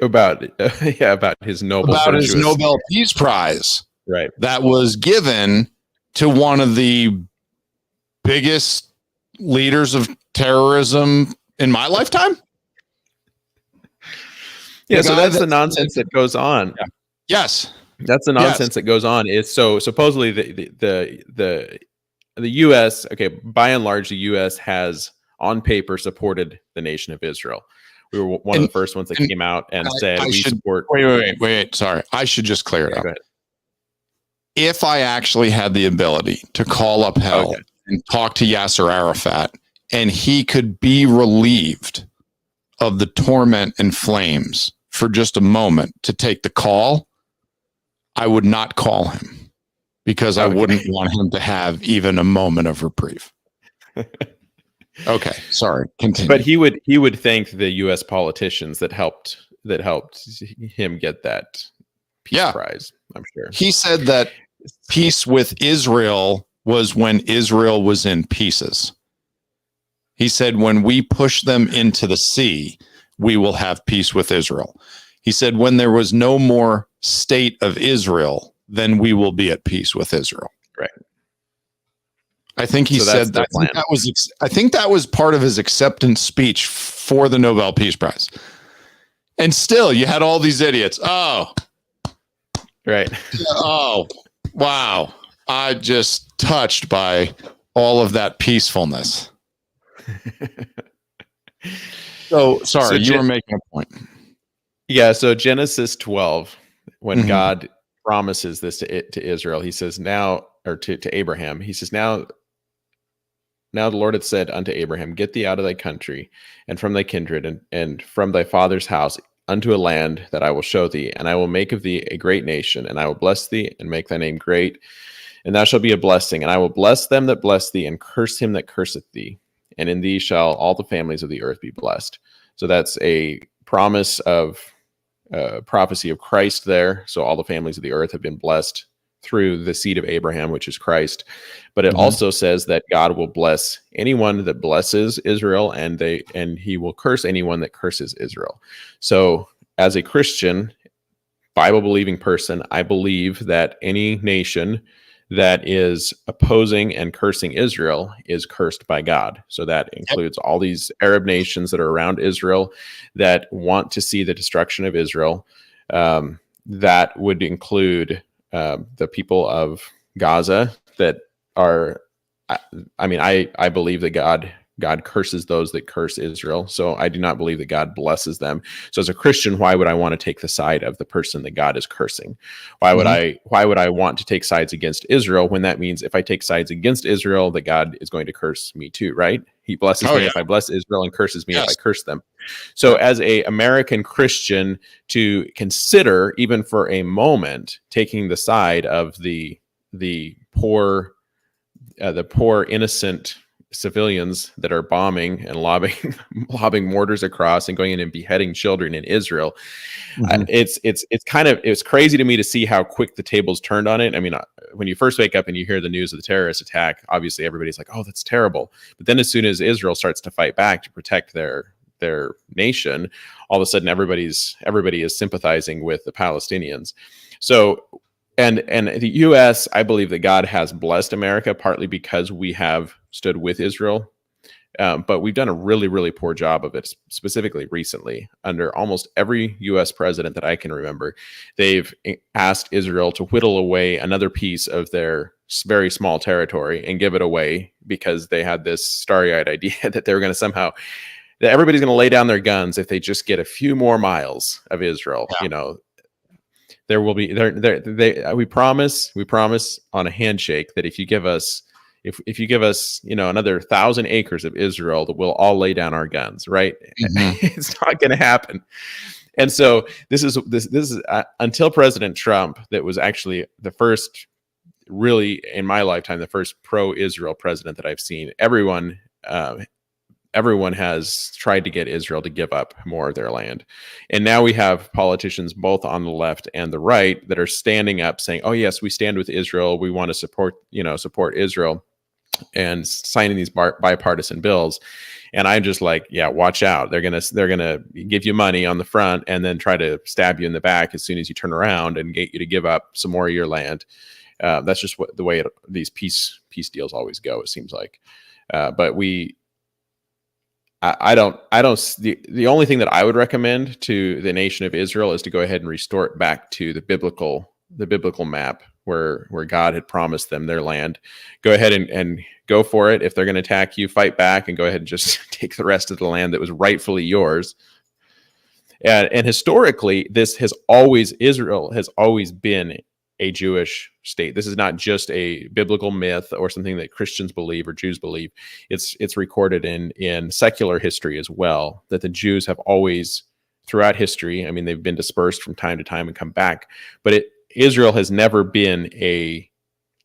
[SPEAKER 2] about his Nobel
[SPEAKER 1] Peace Prize,
[SPEAKER 2] right?
[SPEAKER 1] That was given to one of the biggest leaders of terrorism in my lifetime.
[SPEAKER 2] Yeah, so that's the nonsense that goes on.
[SPEAKER 1] Yeah. Yes,
[SPEAKER 2] that's the nonsense that goes on. Is so supposedly the U.S. Okay, by and large, the U.S. has on paper supported the nation of Israel. We were one of the first ones that came out and said we support.
[SPEAKER 1] Wait. Sorry, I should just clear it up. If I actually had the ability to call up hell and talk to Yasser Arafat, and he could be relieved of the torment and flames for just a moment to take the call, I would not call him, because I wouldn't want him to have even a moment of reprieve. Okay, sorry. Continue.
[SPEAKER 2] But he would thank the U.S. politicians that helped him get that peace prize. I'm sure
[SPEAKER 1] he said that peace with Israel was when Israel was in pieces. He said, when we push them into the sea, we will have peace with Israel. He said, when there was no more state of Israel, then we will be at peace with Israel.
[SPEAKER 2] Right.
[SPEAKER 1] I think he said that. I think that was part of his acceptance speech for the Nobel Peace Prize. And still, you had all these idiots. Oh,
[SPEAKER 2] right.
[SPEAKER 1] Oh, wow. I'm just touched by all of that peacefulness. So, sorry, you were making a point.
[SPEAKER 2] Yeah. So Genesis 12, when God promises this to Israel, he says now, or to Abraham, he says, now the Lord hath said unto Abraham, get thee out of thy country and from thy kindred and from thy father's house unto a land that I will show thee, and I will make of thee a great nation, and I will bless thee and make thy name great, and thou shalt be a blessing. And I will bless them that bless thee, and curse him that curseth thee. And in thee shall all the families of the earth be blessed. So that's a promise of prophecy of Christ there. So all the families of the earth have been blessed through the seed of Abraham, which is Christ. But it also says that God will bless anyone that blesses Israel, and he will curse anyone that curses Israel. So as a Christian, Bible believing person, I believe that any nation that is opposing and cursing Israel is cursed by God. So that includes all these Arab nations that are around Israel that want to see the destruction of Israel. That would include the people of Gaza that are, I believe that God curses those that curse Israel. So I do not believe that God blesses them. So as a Christian, why would I want to take the side of the person that God is cursing? Why would I want to take sides against Israel, when that means if I take sides against Israel, that God is going to curse me too, right? He blesses me if I bless Israel, and curses me if I curse them. So as a American Christian, to consider, even for a moment, taking the side of the poor innocent civilians that are bombing and lobbing mortars across and going in and beheading children in Israel. It's crazy to me to see how quick the tables turned on it. I mean, when you first wake up and you hear the news of the terrorist attack, obviously everybody's like, oh, that's terrible. But then as soon as Israel starts to fight back to protect their nation, all of a sudden everybody is sympathizing with the Palestinians. So and the U.S., I believe that God has blessed America partly because we have stood with Israel, but we've done a really, really poor job of it, specifically recently. Under almost every U.S. president that I can remember, they've asked Israel to whittle away another piece of their very small territory and give it away, because they had this starry-eyed idea that they were going to that everybody's going to lay down their guns if they just get a few more miles of Israel. There will be we promise on a handshake that if you give us another 1,000 acres of Israel, that we'll all lay down our guns, right? It's not going to happen. And so this is until President Trump, that was actually the first, really in my lifetime, the first pro-Israel president that I've seen. Everyone has tried to get Israel to give up more of their land. And now we have politicians both on the left and the right that are standing up saying, oh yes, we stand with Israel. We want to support Israel, and signing these bipartisan bills. And I'm just like, yeah, watch out. They're going to give you money on the front and then try to stab you in the back as soon as you turn around and get you to give up some more of your land. That's just the way these peace deals always go, it seems like. But the only thing that I would recommend to the nation of Israel is to go ahead and restore it back to the biblical map where God had promised them their land. Go ahead and go for it. If they're going to attack you, fight back and go ahead and just take the rest of the land that was rightfully yours. And historically, Israel has always been a Jewish state. This is not just a biblical myth or something that Christians believe or Jews believe. It's recorded in secular history as well, that the Jews have always, throughout history, I mean, they've been dispersed from time to time and come back, but Israel has never been a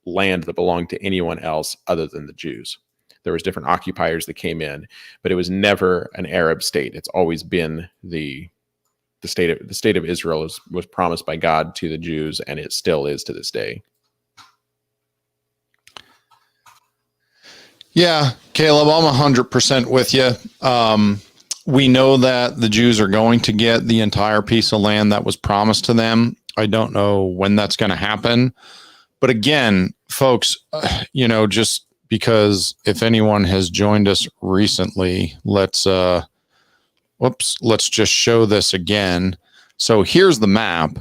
[SPEAKER 2] land that belonged to anyone else other than the Jews. There was different occupiers that came in, but it was never an Arab state. It's always been the state of Israel was promised by God to the Jews, and it still is to this day.
[SPEAKER 1] Yeah, Caleb, I'm 100% with you. We know that the Jews are going to get the entire piece of land that was promised to them. I don't know when that's going to happen. But again, folks, just because if anyone has joined us recently, let's just show this again. So here's the map.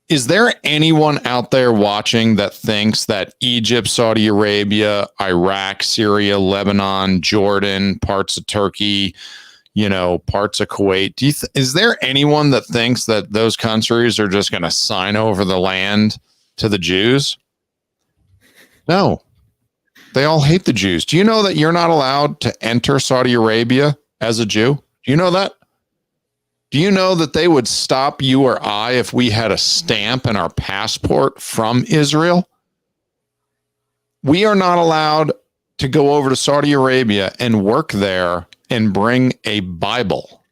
[SPEAKER 1] Is there anyone out there watching that thinks that Egypt, Saudi Arabia, Iraq, Syria, Lebanon, Jordan, parts of Turkey, parts of Kuwait, is there anyone that thinks that those countries are just going to sign over the land to the Jews? No. They all hate the Jews. Do you know that you're not allowed to enter Saudi Arabia as a Jew? Do you know that? Do you know that they would stop you or I if we had a stamp in our passport from Israel? We are not allowed to go over to Saudi Arabia and work there and bring a Bible.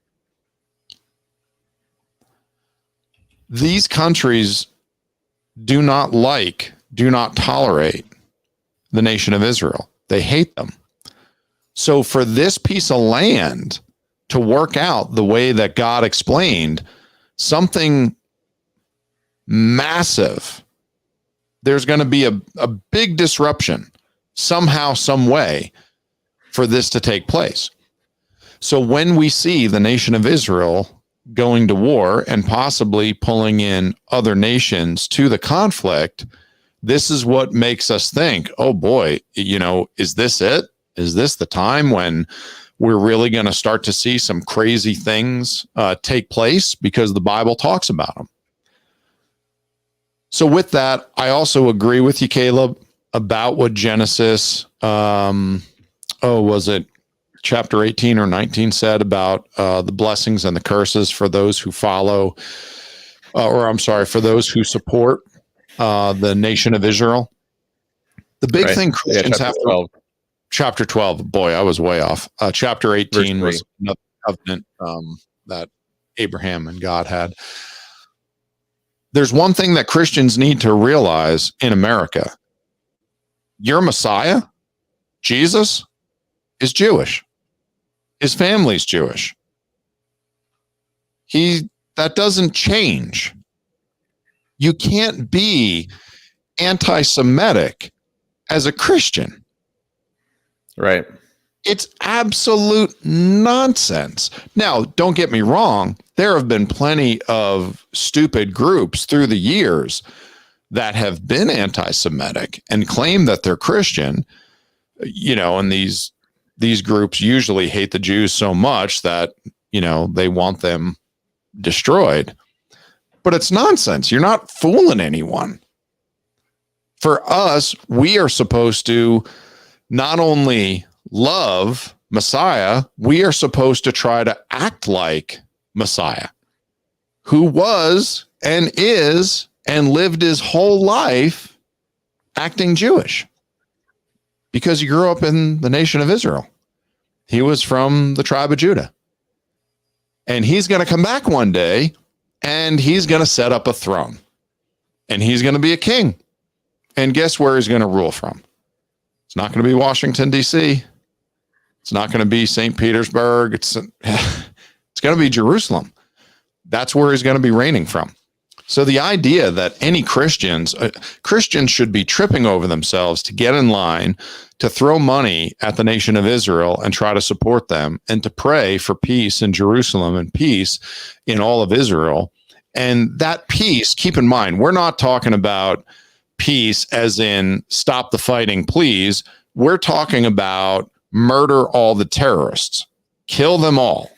[SPEAKER 1] These countries do not tolerate the nation of Israel. They hate them. So for this piece of land to work out the way that God explained, something massive, there's going to be a big disruption somehow, some way for this to take place. So when we see the nation of Israel going to war and possibly pulling in other nations to the conflict, this is what makes us think, oh boy, is this it? Is this the time when we're really going to start to see some crazy things take place? Because the Bible talks about them. So with that, I also agree with you, Caleb, about what Genesis, was it chapter 18 or 19 said about the blessings and the curses for those who follow, for those who support the nation of Israel. The big thing Christians have to, chapter 12, boy, I was way off. Chapter 18 was another covenant that Abraham and God had. There's one thing that Christians need to realize in America. Your Messiah, Jesus, is Jewish. His family's Jewish. That doesn't change. You can't be anti-Semitic as a Christian.
[SPEAKER 2] Right.
[SPEAKER 1] It's absolute nonsense. Now, don't get me wrong. There have been plenty of stupid groups through the years that have been anti-Semitic and claim that they're Christian, and these groups usually hate the Jews so much that, they want them destroyed. But it's nonsense. You're not fooling anyone. For us, we are supposed to not only love Messiah, we are supposed to try to act like Messiah, who was and is and lived his whole life acting Jewish because he grew up in the nation of Israel. He was from the tribe of Judah. And he's going to come back one day and he's going to set up a throne and he's going to be a king. And guess where he's going to rule from? It's not going to be Washington, D.C. It's not going to be St. Petersburg. It's going to be Jerusalem. That's where he's going to be reigning from. So the idea that any Christians should be tripping over themselves to get in line, to throw money at the nation of Israel and try to support them and to pray for peace in Jerusalem and peace in all of Israel. And that peace, keep in mind, we're not talking about peace as in stop the fighting, please. We're talking about murder all the terrorists, kill them all,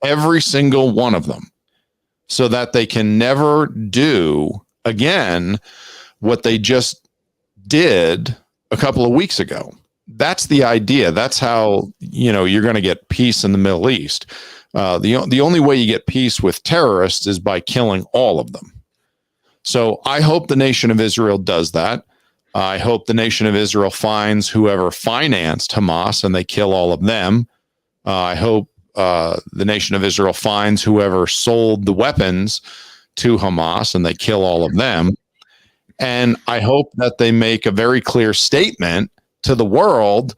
[SPEAKER 1] every single one of them, so that they can never do again what they just did a couple of weeks ago. That's the idea. That's how, you're going to get peace in the Middle East. The only way you get peace with terrorists is by killing all of them. So I hope the nation of Israel does that. I hope the nation of Israel finds whoever financed Hamas and they kill all of them. I hope the nation of Israel finds whoever sold the weapons to Hamas and they kill all of them. And I hope that they make a very clear statement to the world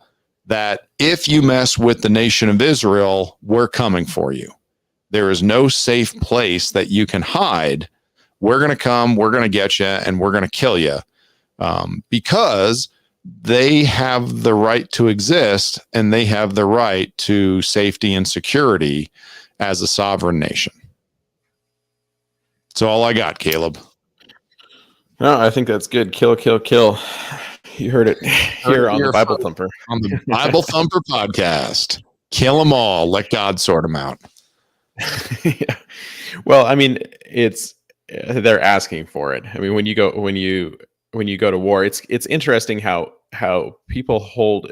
[SPEAKER 1] that if you mess with the nation of Israel, we're coming for you. There is no safe place that you can hide. We're going to come, we're going to get you, and we're going to kill you because they have the right to exist and they have the right to safety and security as a sovereign nation. That's all I got, Caleb.
[SPEAKER 2] No, I think that's good. Kill, kill, kill. You heard it here on the Bible Thumper.
[SPEAKER 1] On the Bible Thumper podcast. Kill them all. Let God sort them out.
[SPEAKER 2] Yeah. Well, I mean, they're asking for it. I mean, when you go to war, it's interesting how people hold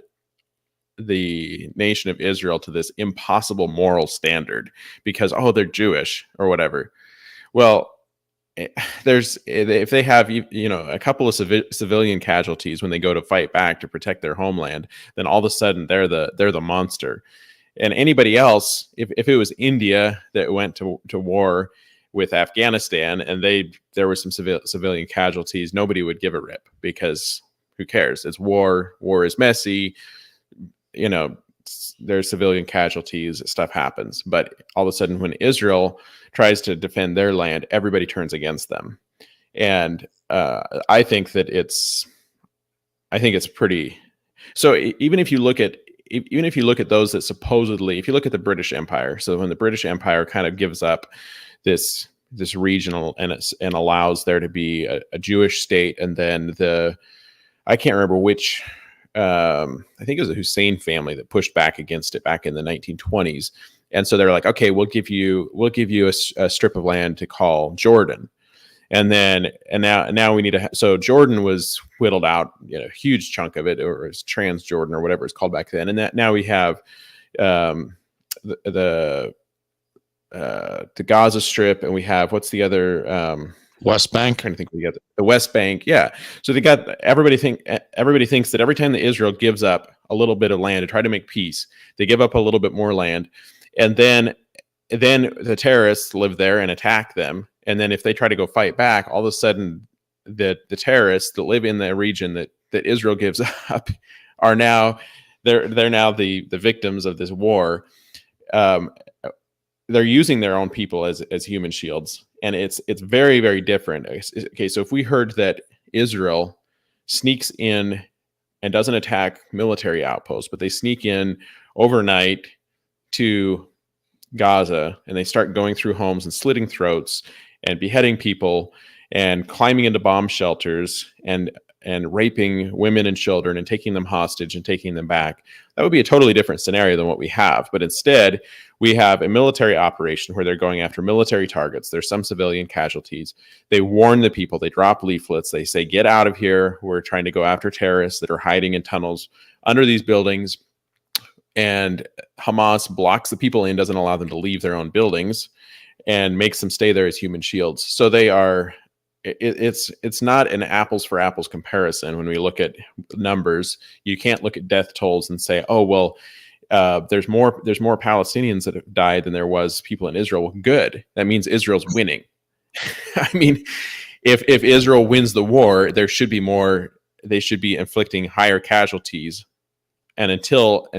[SPEAKER 2] the nation of Israel to this impossible moral standard because, oh, they're Jewish or whatever. Well, if they have a couple of civilian casualties when they go to fight back to protect their homeland, then all of a sudden they're the monster. And anybody else, if it was India that went to war with Afghanistan and there were some civilian casualties, nobody would give a rip because who cares? It's war. War is messy. There's civilian casualties. Stuff happens. But all of a sudden, when Israel tries to defend their land, everybody turns against them. And I think it's pretty. So even if you look at those that supposedly, if you look at the British Empire, so when the British Empire kind of gives up this regional and allows there to be a Jewish state, and then I can't remember which. I think it was the Hussein family that pushed back against it back in the 1920s, and so they're like, okay, we'll give you a strip of land to call Jordan, and now we need to. So Jordan was whittled out, a huge chunk of it, or it's Transjordan or whatever it's called back then, and that now we have the Gaza Strip, and we have what's the other
[SPEAKER 1] West Bank.
[SPEAKER 2] I'm trying to think the West Bank. Yeah. So everybody thinks that every time that Israel gives up a little bit of land to try to make peace, they give up a little bit more land, and then the terrorists live there and attack them. And then if they try to go fight back, all of a sudden the terrorists that live in the region that Israel gives up are now they're now the victims of this war. They're using their own people as human shields. And it's very, very different. Okay, so if we heard that Israel sneaks in and doesn't attack military outposts, but they sneak in overnight to Gaza and they start going through homes and slitting throats and beheading people and climbing into bomb shelters and raping women and children and taking them hostage and taking them back, that would be a totally different scenario than what we have. But instead, we have a military operation where they're going after military targets. There's some civilian casualties. They warn the people. They drop leaflets. They say, get out of here. We're trying to go after terrorists that are hiding in tunnels under these buildings. And Hamas blocks the people in, doesn't allow them to leave their own buildings, and makes them stay there as human shields. So they are... It's not an apples for apples comparison. When we look at numbers, you can't look at death tolls and say, oh, well, there's more Palestinians that have died than there was people in Israel. Well, good. That means Israel's winning. I mean, if Israel wins the war, there should be more. They should be inflicting higher casualties. And until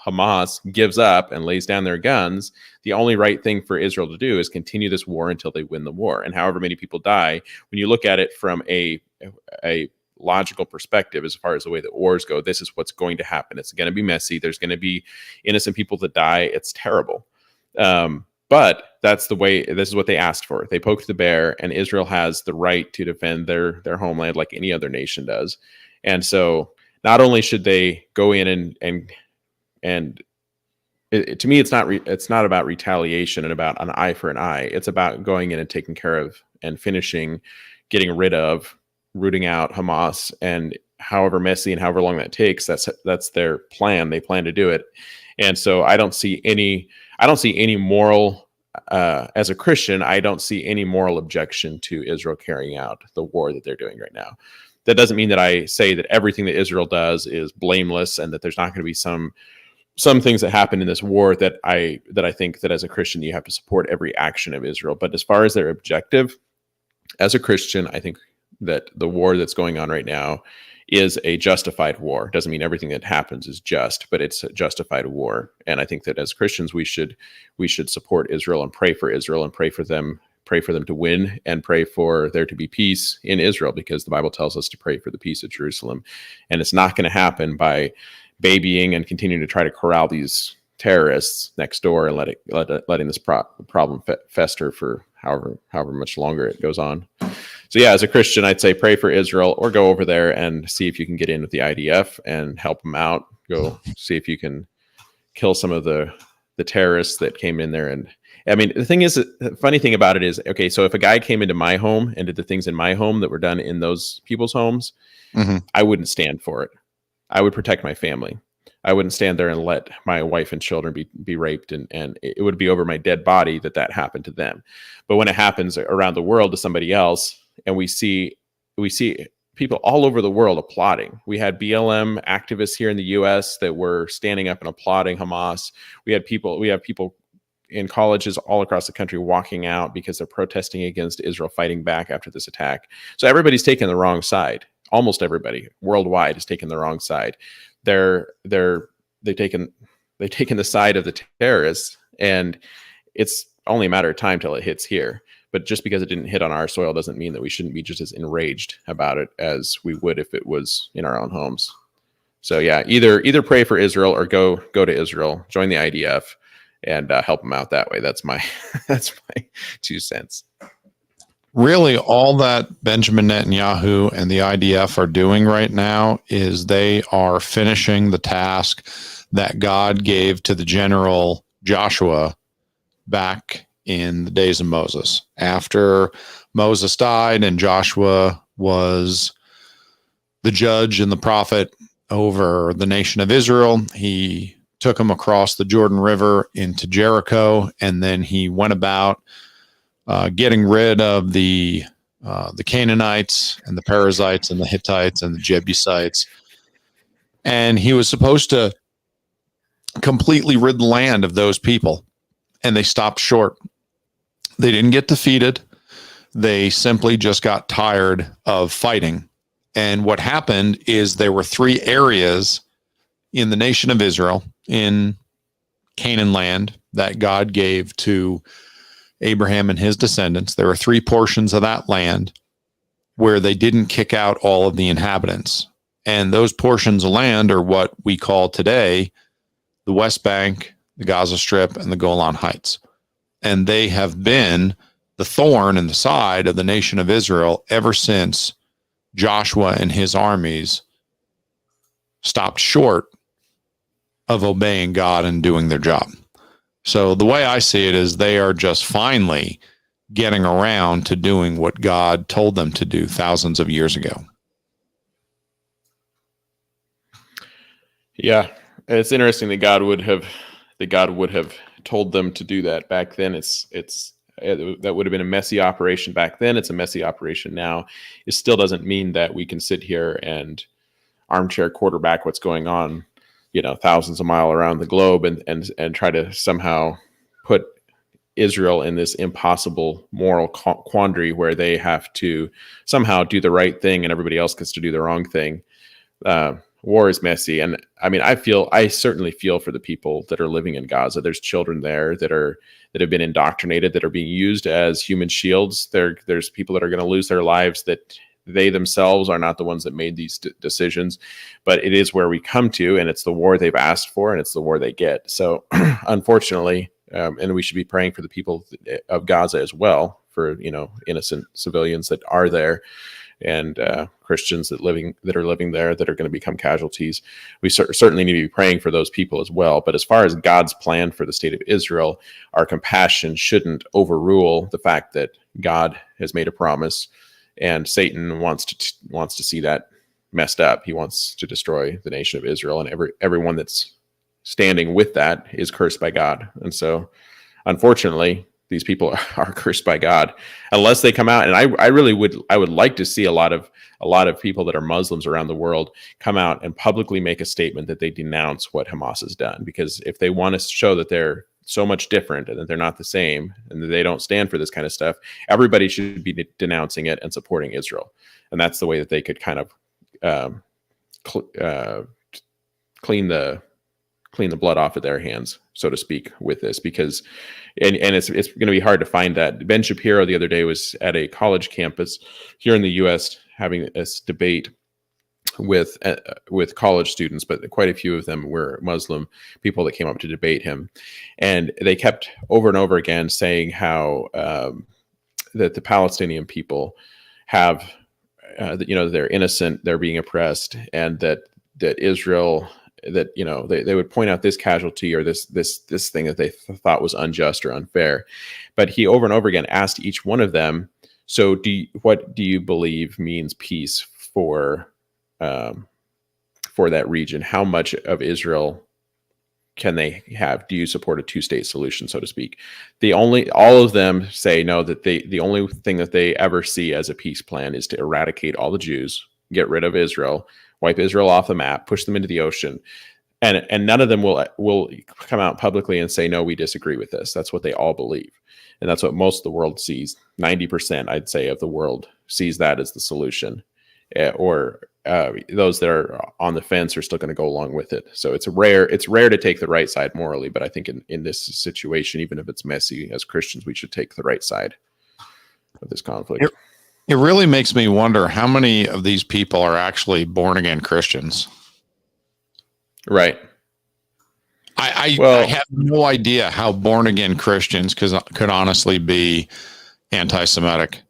[SPEAKER 2] Hamas gives up and lays down their guns, the only right thing for Israel to do is continue this war until they win the war. And however many people die, when you look at it from a logical perspective, as far as the way that wars go, this is what's going to happen. It's going to be messy. There's going to be innocent people that die. It's terrible. But that's the way. This is what they asked for. They poked the bear, and Israel has the right to defend their homeland like any other nation does. And so, not only should they go in and to me, it's not about retaliation and about an eye for an eye. It's about going in and taking care of and finishing, getting rid of, rooting out Hamas, and however messy and however long that takes, that's their plan. They plan to do it. And so I don't see any moral, as a Christian, I don't see any moral objection to Israel carrying out the war that they're doing right now. That doesn't mean that I say that everything that Israel does is blameless and that there's not going to be some things that happen in this war that I think that as a Christian you have to support every action of Israel. But as far as their objective, as a Christian, I think that the war that's going on right now is a justified war. Doesn't mean everything that happens is just, but it's a justified war. And I think that as Christians we should support Israel and pray for Israel and pray for them to win and pray for there to be peace in Israel, because the Bible tells us to pray for the peace of Jerusalem. And it's not going to happen by babying and continuing to try to corral these terrorists next door and letting this problem fester for however much longer it goes on. So yeah, as a Christian, I'd say pray for Israel, or go over there and see if you can get in with the IDF and help them out. Go see if you can kill some of the terrorists that came in there. And I mean, the funny thing about it is, okay, so if a guy came into my home and did the things in my home that were done in those people's homes, I wouldn't stand for it. I would protect my family. I wouldn't stand there and let my wife and children be raped, and it would be over my dead body that happened to them. But when it happens around the world to somebody else, and we see people all over the world applauding. We had BLM activists here in the U.S. that were standing up and applauding Hamas. We have people in colleges all across the country walking out because they're protesting against Israel fighting back after this attack. So everybody's taken the wrong side. Almost everybody worldwide has taken the wrong side. They've taken the side of the terrorists, and it's only a matter of time till it hits here. But just because it didn't hit on our soil doesn't mean that we shouldn't be just as enraged about it as we would if it was in our own homes. So yeah, either pray for Israel or go to Israel, join the IDF, and help them out that way. That's my 2 cents.
[SPEAKER 1] Really, all that Benjamin Netanyahu and the IDF are doing right now is they are finishing the task that God gave to the general Joshua back in the days of Moses. After Moses died and Joshua was the judge and the prophet over the nation of Israel, he took them across the Jordan River into Jericho, and then he went about getting rid of the Canaanites and the Perizzites and the Hittites and the Jebusites. And he was supposed to completely rid the land of those people, and they stopped short. They didn't get defeated. They simply just got tired of fighting. And what happened is there were 3 areas in the nation of Israel, in Canaan land, that God gave to Abraham and his descendants. There were 3 portions of that land where they didn't kick out all of the inhabitants. And those portions of land are what we call today the West Bank, the Gaza Strip, and the Golan Heights. And they have been the thorn in the side of the nation of Israel ever since Joshua and his armies stopped short of obeying God and doing their job. So the way I see it is they are just finally getting around to doing what God told them to do thousands of years ago.
[SPEAKER 2] Yeah, it's interesting that God would have told them to do that back then. That would have been a messy operation back then. It's a messy operation now. It still doesn't mean that we can sit here and armchair quarterback what's going on, thousands of miles around the globe and try to somehow put Israel in this impossible moral quandary where they have to somehow do the right thing and everybody else gets to do the wrong thing. War is messy. And I mean, I certainly feel for the people that are living in Gaza. There's children there that have been indoctrinated, that are being used as human shields. There's people that are going to lose their lives that they themselves are not the ones that made these decisions, but it is where we come to, and it's the war they've asked for, and it's the war they get. So unfortunately, and we should be praying for the people of Gaza as well, for, innocent civilians that are there, and Christians that are living there that are going to become casualties. We certainly need to be praying for those people as well. But as far as God's plan for the state of Israel, our compassion shouldn't overrule the fact that God has made a promise, and Satan wants to see that messed up. He wants to destroy the nation of Israel, and everyone that's standing with that is cursed by God. And so, unfortunately, these people are cursed by God unless they come out. And I would like to see a lot of people that are Muslims around the world come out and publicly make a statement that they denounce what Hamas has done. Because if they want to show that they're so much different and that they're not the same and that they don't stand for this kind of stuff, everybody should be denouncing it and supporting Israel. And that's the way that they could kind of clean the blood off of their hands, so to speak, with this. Because and it's going to be hard to find that. Ben Shapiro the other day was at a college campus here in the U.S. having this debate with college students, but quite a few of them were Muslim people that came up to debate him, and they kept over and over again saying how that the Palestinian people have they're innocent, they're being oppressed, and that Israel, that they would point out this casualty or this thing that they thought was unjust or unfair. But he over and over again asked each one of them, so what do you believe means peace for for that region. How much of Israel can they have? Do you support a two-state solution, so to speak? All of them say no, that the only thing that they ever see as a peace plan is to eradicate all the Jews, get rid of Israel, wipe Israel off the map, push them into the ocean. And none of them will come out publicly and say, no, we disagree with this. That's what they all believe. And that's what most of the world sees. 90%, I'd say, of the world sees that as the solution. Those that are on the fence are still going to go along with it. So it's rare to take the right side morally. But I think in this situation, even if it's messy, as Christians, we should take the right side of this conflict.
[SPEAKER 1] It really makes me wonder how many of these people are actually born again Christians.
[SPEAKER 2] Right.
[SPEAKER 1] I have no idea how born again Christians could honestly be anti-Semitic.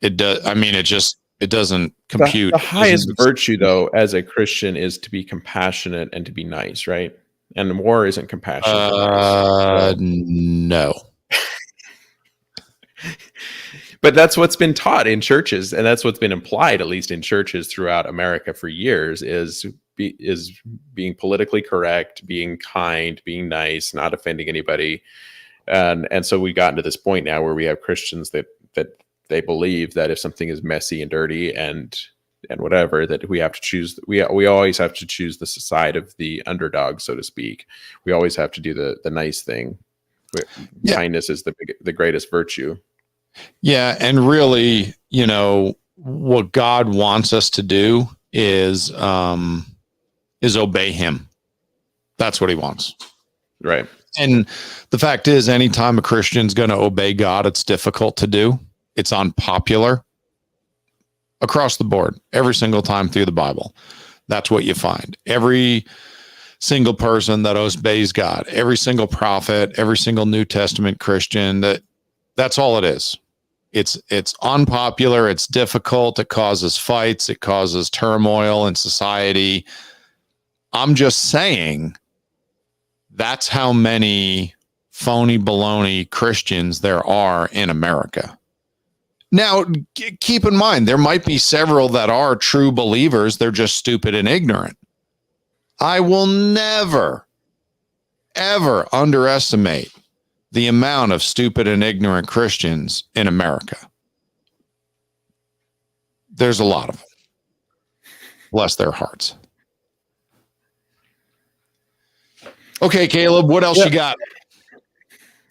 [SPEAKER 1] It does. I mean, it doesn't compute.
[SPEAKER 2] The highest virtue, though, as a Christian, is to be compassionate and to be nice, right? And war isn't compassionate. Nice,
[SPEAKER 1] no.
[SPEAKER 2] But that's what's been taught in churches, and that's what's been implied, at least in churches throughout America for years, is being politically correct, being kind, being nice, not offending anybody. And so we got into this point now where we have Christians that they believe that if something is messy and dirty and whatever, that we have to choose, we always have to choose the side of the underdog, so to speak. We always have to do the nice thing. Yeah. Kindness is the greatest virtue.
[SPEAKER 1] Yeah. And really, what God wants us to do is obey him. That's what he wants.
[SPEAKER 2] Right.
[SPEAKER 1] And the fact is, anytime a Christian's going to obey God, it's difficult to do. It's unpopular across the board, every single time through the Bible. That's what you find. Every single person that obeys God, every single prophet, every single New Testament Christian, that's all it is. It's unpopular. It's difficult. It causes fights. It causes turmoil in society. I'm just saying that's how many phony baloney Christians there are in America. Now, keep in mind, there might be several that are true believers. They're just stupid and ignorant. I will never, ever underestimate the amount of stupid and ignorant Christians in America. There's a lot of them. Bless their hearts. Okay, Caleb, what else you got?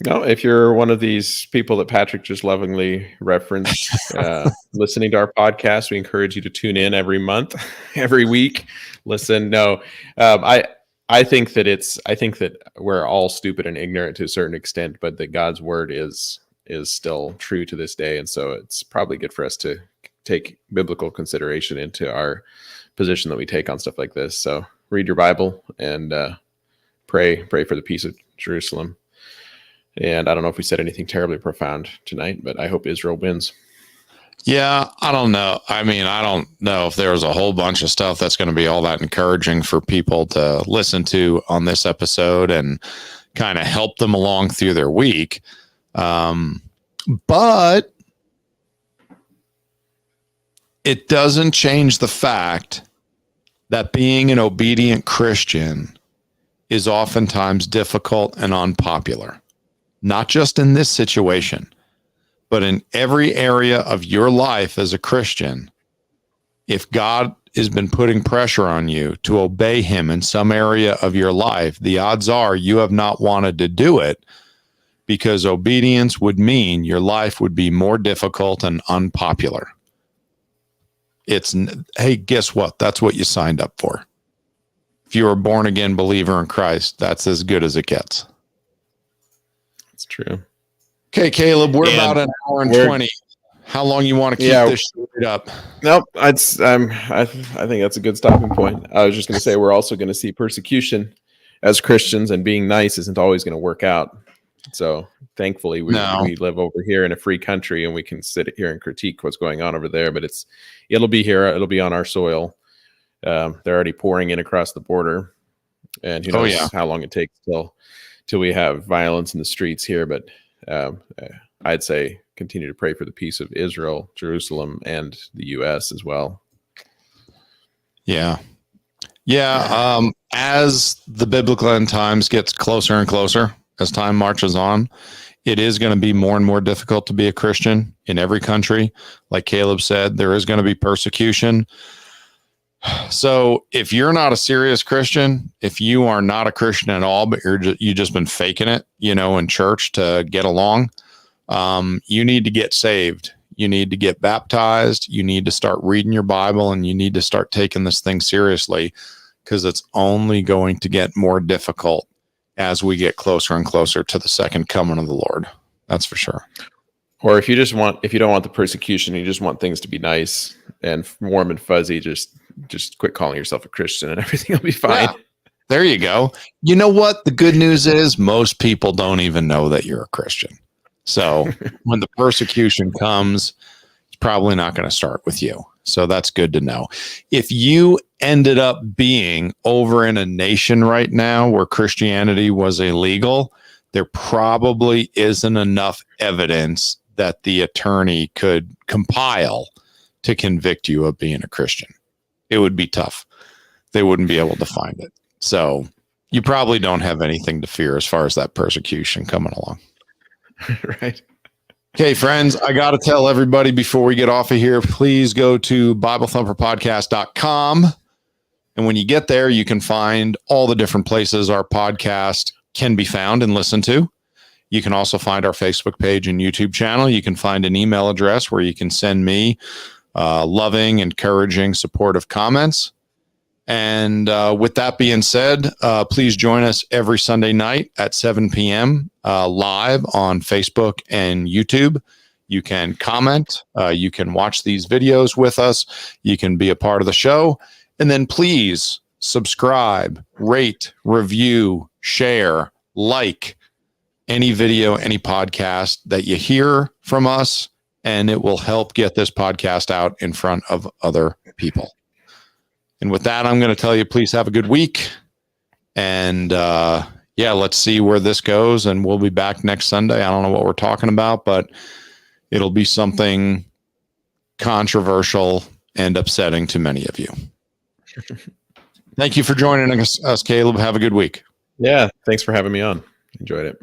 [SPEAKER 2] No, if you're one of these people that Patrick just lovingly referenced, listening to our podcast, we encourage you to tune in every month, every week. Listen, no, I think that we're all stupid and ignorant to a certain extent, but that God's word is still true to this day, and so it's probably good for us to take biblical consideration into our position that we take on stuff like this. So read your Bible and pray for the peace of Jerusalem. And I don't know if we said anything terribly profound tonight, but I hope Israel wins.
[SPEAKER 1] Yeah, I don't know. I mean, I don't know if there's a whole bunch of stuff that's going to be all that encouraging for people to listen to on this episode and kind of help them along through their week. But it doesn't change the fact that being an obedient Christian is oftentimes difficult and unpopular. Not just in this situation, but in every area of your life as a Christian. If God has been putting pressure on you to obey him in some area of your life, the odds are you have not wanted to do it because obedience would mean your life would be more difficult and unpopular. Hey, guess what? That's what you signed up for. If you're a born again believer in Christ, that's as good as it gets.
[SPEAKER 2] It's true.
[SPEAKER 1] Okay, Caleb, we're about an hour and 20. How long you want to keep this straight up?
[SPEAKER 2] Nope. I think that's a good stopping point. I was just going to say, we're also going to see persecution as Christians, and being nice isn't always going to work out. So thankfully we live over here in a free country, and we can sit here and critique what's going on over there, but it'll be here. It'll be on our soil. They're already pouring in across the border, and who knows how long it takes till we have violence in the streets here. But I'd say continue to pray for the peace of Israel, Jerusalem, and the U.S. as well.
[SPEAKER 1] Yeah. Yeah. As the biblical end times gets closer and closer, as time marches on, it is going to be more and more difficult to be a Christian in every country. Like Caleb said, there is going to be persecution. So if you're not a serious Christian, if you are not a Christian at all, but you just been faking it, in church to get along, you need to get saved. You need to get baptized. You need to start reading your Bible, and you need to start taking this thing seriously, because it's only going to get more difficult as we get closer and closer to the second coming of the Lord. That's for sure.
[SPEAKER 2] Or if you don't want the persecution, you just want things to be nice and warm and fuzzy, just quit calling yourself a Christian and everything will be fine.
[SPEAKER 1] Yeah, there you go. You know what? The good news is most people don't even know that you're a Christian. So when the persecution comes, it's probably not going to start with you. So that's good to know. If you ended up being over in a nation right now where Christianity was illegal, there probably isn't enough evidence that the attorney could compile to convict you of being a Christian. It would be tough. They wouldn't be able to find it. So you probably don't have anything to fear as far as that persecution coming along.
[SPEAKER 2] Right.
[SPEAKER 1] Okay, friends, I got to tell everybody before we get off of here, please go to BibleThumperPodcast.com. And when you get there, you can find all the different places our podcast can be found and listened to. You can also find our Facebook page and YouTube channel. You can find an email address where you can send me loving, encouraging, supportive comments. And with that being said, please join us every Sunday night at 7 p.m. Live on Facebook and YouTube. You can comment. You can watch these videos with us. You can be a part of the show. And then please subscribe, rate, review, share, like any video, any podcast that you hear from us, and it will help get this podcast out in front of other people. And with that, I'm going to tell you, please have a good week. And let's see where this goes. And we'll be back next Sunday. I don't know what we're talking about, but it'll be something controversial and upsetting to many of you. Thank you for joining us, Caleb. Have a good week.
[SPEAKER 2] Yeah. Thanks for having me on. Enjoyed it.